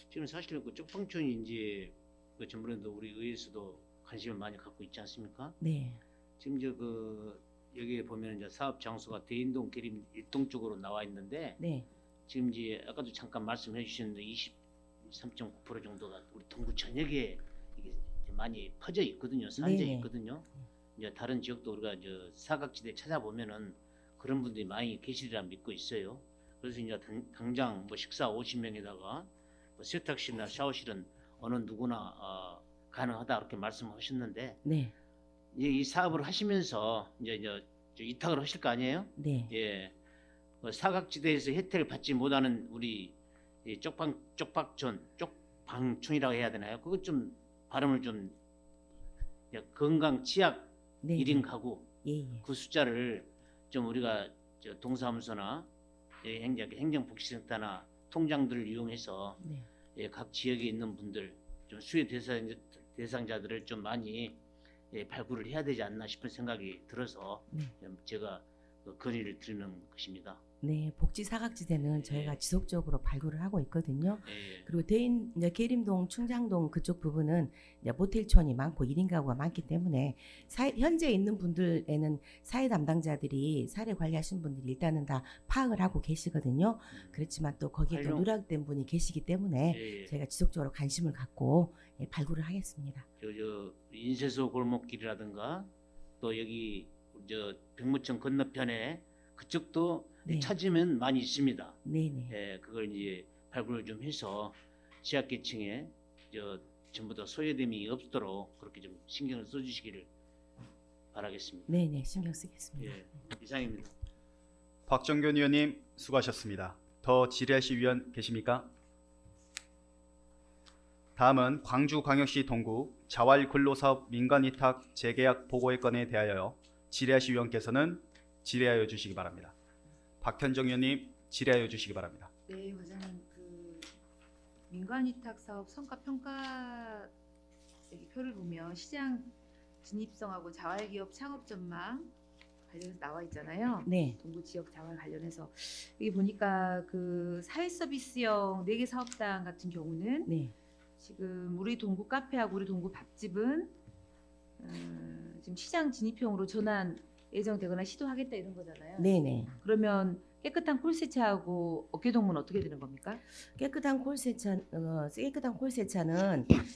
지금 사실 그 쪽방촌이 이제 그 전번에도 우리 의회에서도 관심을 많이 갖고 있지 않습니까? 네. 지금 그 여기에 보면 이제 사업 장소가 대인동 계림 일동 쪽으로 나와 있는데 네. 지금 이제 아까도 잠깐 말씀해 주셨는데 23.9% 정도가 우리 동구 전역에 이게 많이 퍼져 있거든요. 산재 네네. 있거든요. 이제 다른 지역도 우리가 저 사각지대 찾아보면은 그런 분들이 많이 계시리라 믿고 있어요. 그래서 이제 당장 뭐 식사 50명에다가 뭐 세탁실이나 샤워실은 어느 누구나 가능하다 이렇게 말씀하셨는데 네. 이제 이 사업을 하시면서 이제 저 이탁을 하실 거 아니에요? 네. 예. 뭐 사각지대에서 혜택을 받지 못하는 우리 이 쪽방촌이라고 해야 되나요? 그것 좀 발음을 좀 건강 취약 네. 1인 가구 예, 예. 그 숫자를 좀 우리가 저 동사무소나 행정복지센터나 통장들을 이용해서 네. 예, 각 지역에 있는 분들 좀 수혜 대상자들을 좀 많이 발굴을 해야 되지 않나 싶은 생각이 들어서 네. 제가 그 건의를 드리는 것입니다. 네, 복지 사각지대는 저희가 지속적으로 발굴을 하고 있거든요. 예, 그리고 이제 계림동, 충장동 그쪽 부분은 이제 모텔촌이 많고 1인 가구가 많기 때문에 현재 있는 분들에는 사회 담당자들이 사례 관리하신 분들이 일단은 다 파악을 하고 계시거든요. 그렇지만 또 거기에 또 활용. 누락된 분이 계시기 때문에 예. 저희가 지속적으로 관심을 갖고 발굴을 하겠습니다. 저 인쇄소 골목길이라든가 또 여기 저 백무청 건너편에 그쪽도 네. 찾으면 많이 있습니다. 네네. 예, 그걸 이제 발굴을 좀 해서 취약계층에 전부 다 소외됨이 없도록 그렇게 좀 신경을 써주시기를 바라겠습니다. 네네, 신경 쓰겠습니다. 예, 이상입니다. 박정균 의원님 수고하셨습니다. 더 질의하실 위원 계십니까? 다음은 광주광역시 동구 자활근로사업 민간위탁 재계약 보고의 건에 대하여 질의하실 위원께서는 질의하여 주시기 바랍니다. 박현정 의원님 질의하여 주시기 바랍니다. 네, 과장님 그 민간위탁 사업 성과 평가 여기 표를 보면 시장 진입성하고 자활기업 창업 전망 관련해서 나와 있잖아요. 네. 동구 지역 자활 관련해서 여기 보니까 그 사회 서비스형 4개 사업당 같은 경우는 네. 지금 우리 동구 카페하고 우리 동구 밥집은 지금 시장 진입형으로 전환 예정되거나 시도하겠다 이런 거잖아요. 네네. 그러면 깨끗한 콜세차하고 어깨동무는 어떻게 되는 겁니까? 깨끗한 콜세차는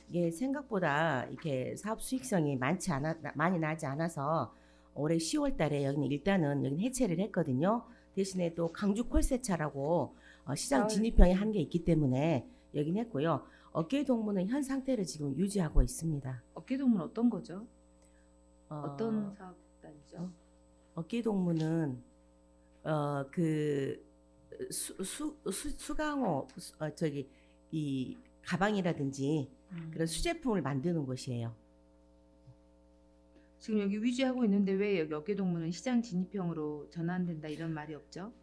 이게 생각보다 이렇게 사업 수익성이 많이 나지 않아서 올해 10월달에 여기는 일단은 해체를 했거든요. 대신에 또 강주 콜세차라고 시장 진입형이 한 게 있기 때문에 여긴 했고요. 어깨동무는 현 상태를 지금 유지하고 있습니다. 어깨동무는 어떤 거죠? 어떤 사업단이죠? 어깨동무는 그 수강호 이 가방이라든지 그런 수제품을 만드는 곳이에요. 지금 여기 위주하고 있는데 왜 여기 어깨동무는 시장 진입형으로 전환된다 이런 말이 없죠?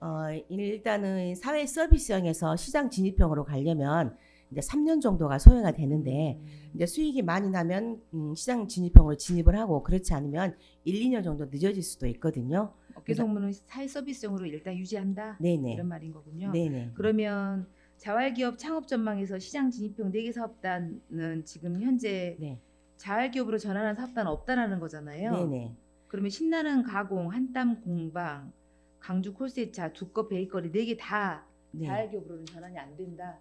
일단은 사회 서비스형에서 시장 진입형으로 가려면 이제 3년 정도가 소요가 되는데 이제 수익이 많이 나면 시장 진입형으로 진입을 하고 그렇지 않으면 1, 2년 정도 늦어질 수도 있거든요. 어깨동무는 사회 서비스형으로 일단 유지한다 네네. 이런 말인 거군요. 네네. 그러면 자활기업 창업 전망에서 시장 진입형 4개 사업단은 지금 현재 네. 자활기업으로 전환한 사업단은 없다라는 거잖아요. 네네. 그러면 신나는 가공, 한땀 공방, 강주 콜세차, 두꺼 베이커리 4개 다 네. 자활기업으로는 전환이 안 된다.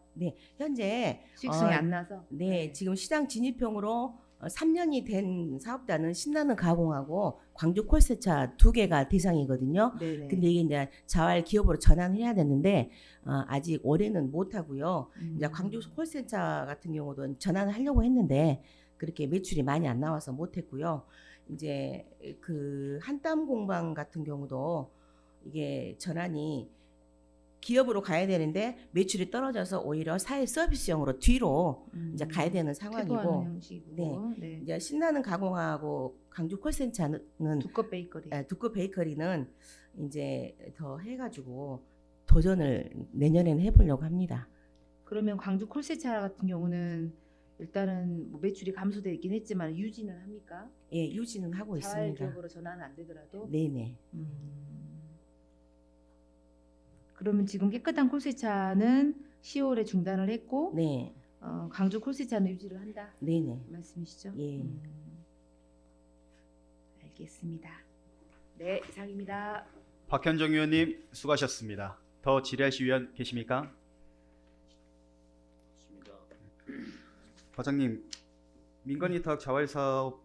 현재 수익성이 안 나서. 네, 지금 시장 진입형으로 3년이 된 사업단은 신나는 가공하고 광주 콜세차 2개가 대상이거든요. 네네. 근데 이게 이제 자활 기업으로 전환해야 되는데 아직 올해는 못 하고요. 이제 광주 콜세차 같은 경우도 전환을 하려고 했는데 그렇게 매출이 많이 안 나와서 못 했고요. 이제 그 한땀 공방 같은 경우도 이게 전환이 기업으로 가야 되는데 매출이 떨어져서 오히려 사회 서비스용으로 뒤로 이제 가야 되는 퇴보하는 상황이고 형식이고 네. 이제 신나는 가공하고 강주 콜센터는 두꺼 베이커리. 두꺼 베이커리는 이제 더 해가지고 도전을 내년에는 해보려고 합니다. 그러면 광주 콜세차 같은 경우는 일단은 뭐 매출이 감소돼 있긴 했지만 유지는 합니까? 예, 유지는 하고 자활 있습니다. 기업으로 전환은 안 되더라도. 네네. 그러면 지금 깨끗한 콜세차는 10월에 중단을 했고 네, 광주 콜세차는 유지를 한다 네네. 말씀이시죠? 예. 알겠습니다. 네, 이상입니다. 박현정 의원님 수고하셨습니다. 더 질의하실 위원 계십니까? 과장님, 민간위탁 자활사업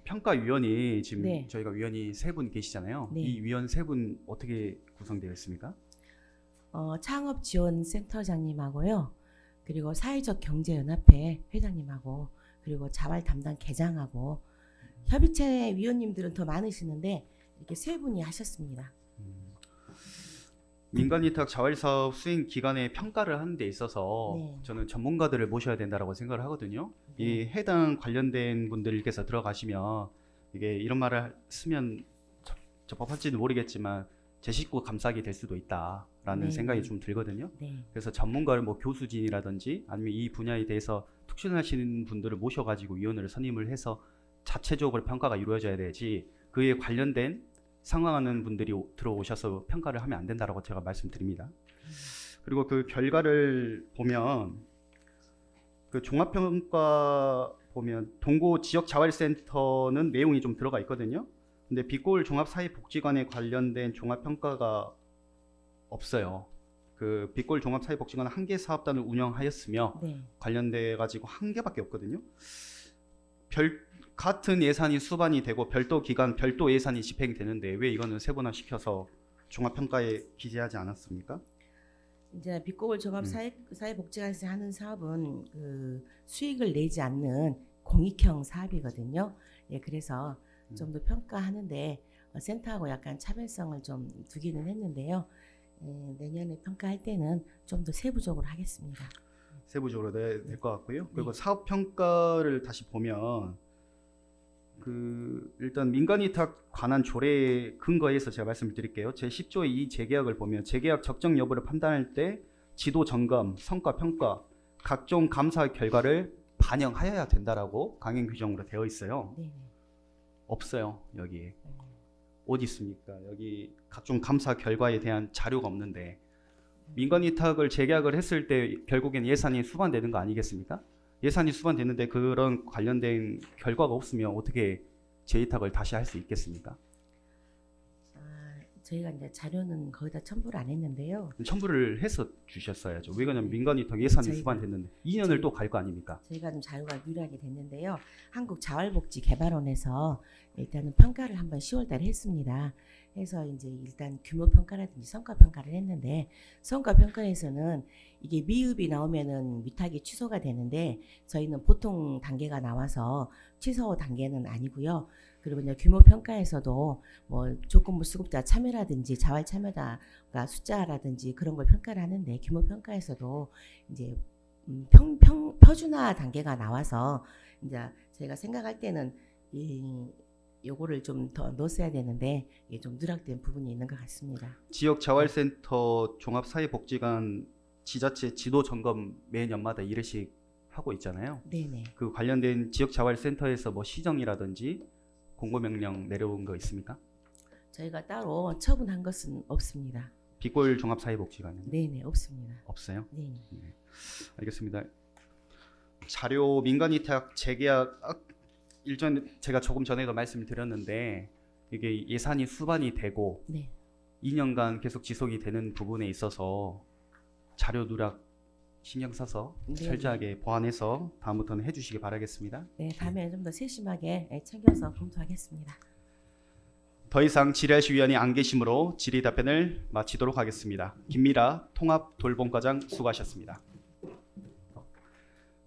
평가위원이 지금 네. 저희가 위원이 3분 계시잖아요. 네. 이 위원 3분 어떻게 구성되어 있습니까? 창업지원센터장님하고요. 그리고 사회적 경제연합회 회장님하고 그리고 자활 담당 계장하고 협의체 위원님들은 더 많으시는데 이렇게 3분이 하셨습니다. 민간위탁 자활사업 수행 기간에 평가를 하는 데 있어서 네. 저는 전문가들을 모셔야 된다고 생각을 하거든요. 이 해당 관련된 분들께서 들어가시면 이게 이런 말을 쓰면 적법할지는 모르겠지만 제 식구 감싸게 될 수도 있다라는 네. 생각이 좀 들거든요. 네. 그래서 전문가를 뭐 교수진이라든지 아니면 이 분야에 대해서 특출하시는 분들을 모셔가지고 위원을 선임을 해서 자체적으로 평가가 이루어져야 되지 그에 관련된 상황하는 분들이 들어오셔서 평가를 하면 안 된다라고 제가 말씀드립니다. 그리고 그 결과를 보면 그 종합평가 보면 동구 지역자활센터는 내용이 좀 들어가 있거든요. 근데 빛골 종합사회복지관에 관련된 종합평가가 없어요. 그 빛골 종합사회복지관은 한 개 사업단을 운영하였으며 네. 관련돼 가지고 한 개밖에 없거든요. 같은 예산이 수반이 되고 별도 기간, 별도 예산이 집행되는데 왜 이거는 세분화시켜서 종합평가에 기재하지 않았습니까? 이제 빛골 종합사회복지관에서 하는 사업은 그 수익을 내지 않는 공익형 사업이거든요. 예, 그래서 좀 더 평가하는데 센터하고 약간 차별성을 좀 두기는 했는데요. 내년에 평가할 때는 좀 더 세부적으로 하겠습니다. 세부적으로 될 것 같고요. 그리고 네. 사업 평가를 다시 보면 그 일단 민간위탁 관한 조례 근거에서 제가 말씀을 드릴게요. 제 10조의 이 재계약을 보면 재계약 적정 여부를 판단할 때 지도 점검, 성과 평가, 각종 감사 결과를 반영하여야 된다라고 강행 규정으로 되어 있어요. 네. 없어요 여기에. 어디 있습니까? 여기 각종 감사 결과에 대한 자료가 없는데 민간위탁을 재계약을 했을 때 결국엔 예산이 수반되는 거 아니겠습니까? 예산이 수반되는데 그런 관련된 결과가 없으면 어떻게 재위탁을 다시 할 수 있겠습니까? 저희가 이제 자료는 거기다 첨부를 안 했는데요. 첨부를 해서 주셨어야죠. 왜 그러냐면 민간위탁 예산이 저희가- 수반됐는데 2년을 또 갈 거 아닙니까? 저희가 좀 자료가 유리하게 됐는데요. 한국자활복지개발원에서 일단은 평가를 한번 10월달에 했습니다. 해서 이제 일단 규모 평가라든지 성과 평가를 했는데 성과 평가에서는 이게 미흡이 나오면은 위탁이 취소가 되는데 저희는 보통 단계가 나와서 취소 단계는 아니고요. 그리고 이제 규모 평가에서도 뭐 조건부 수급자 참여라든지 자활 참여자가 숫자라든지 그런 걸 평가를 하는데 규모 평가에서도 이제 표준화 단계가 나와서 이제 저희가 생각할 때는 요거를 좀 더 넣었어야 되는데 이게 좀 누락된 부분이 있는 것 같습니다. 지역자활센터 종합사회복지관 지자체 지도 점검 매년마다 1회씩 하고 있잖아요. 네네. 그 관련된 지역자활센터에서 뭐 시정이라든지 공고명령 내려온 거 있습니까? 저희가 따로 처분한 것은 없습니다. 빛골 종합사회복지관은 네네 없습니다. 없어요. 네. 알겠습니다. 자료 민간위탁 재계약 일전 제가 조금 전에도 말씀드렸는데 이게 예산이 수반이 되고 네. 2년간 계속 지속이 되는 부분에 있어서 자료 누락 신경 써서 네. 철저하게 보완해서 다음부터는 해주시기 바라겠습니다. 네, 다음에 좀 더 세심하게 챙겨서 검토하겠습니다. 더 이상 질의하실 위원이 안 계시므로 질의 답변을 마치도록 하겠습니다. 김미라 통합돌봄과장 수고하셨습니다.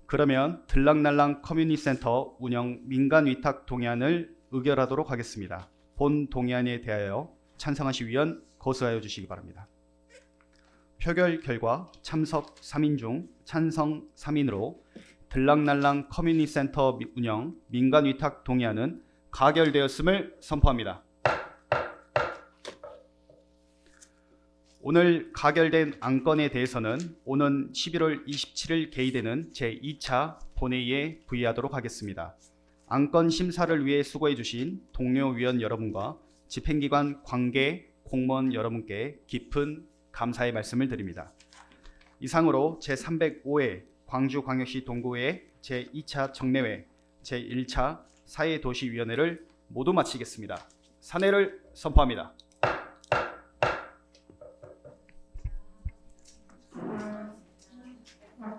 그러면 들락날락 커뮤니티센터 운영 민간위탁 동의안을 의결하도록 하겠습니다. 본 동의안에 대하여 찬성하실 위원 거스하여 주시기 바랍니다. 표결 결과 참석 3인 중 찬성 3인으로 들락날락 커뮤니티 센터 운영 민간 위탁 동의안은 가결되었음을 선포합니다. 오늘 가결된 안건에 대해서는 오는 11월 27일 개의되는 제2차 본회의에 부의하도록 하겠습니다. 안건 심사를 위해 수고해 주신 동료 위원 여러분과 집행기관 관계 공무원 여러분께 깊은 감사의 말씀을 드립니다. 이상으로 제305회 광주광역시 동구회 제2차 정례회 제1차 사회도시위원회를 모두 마치겠습니다. 사내를 선포합니다.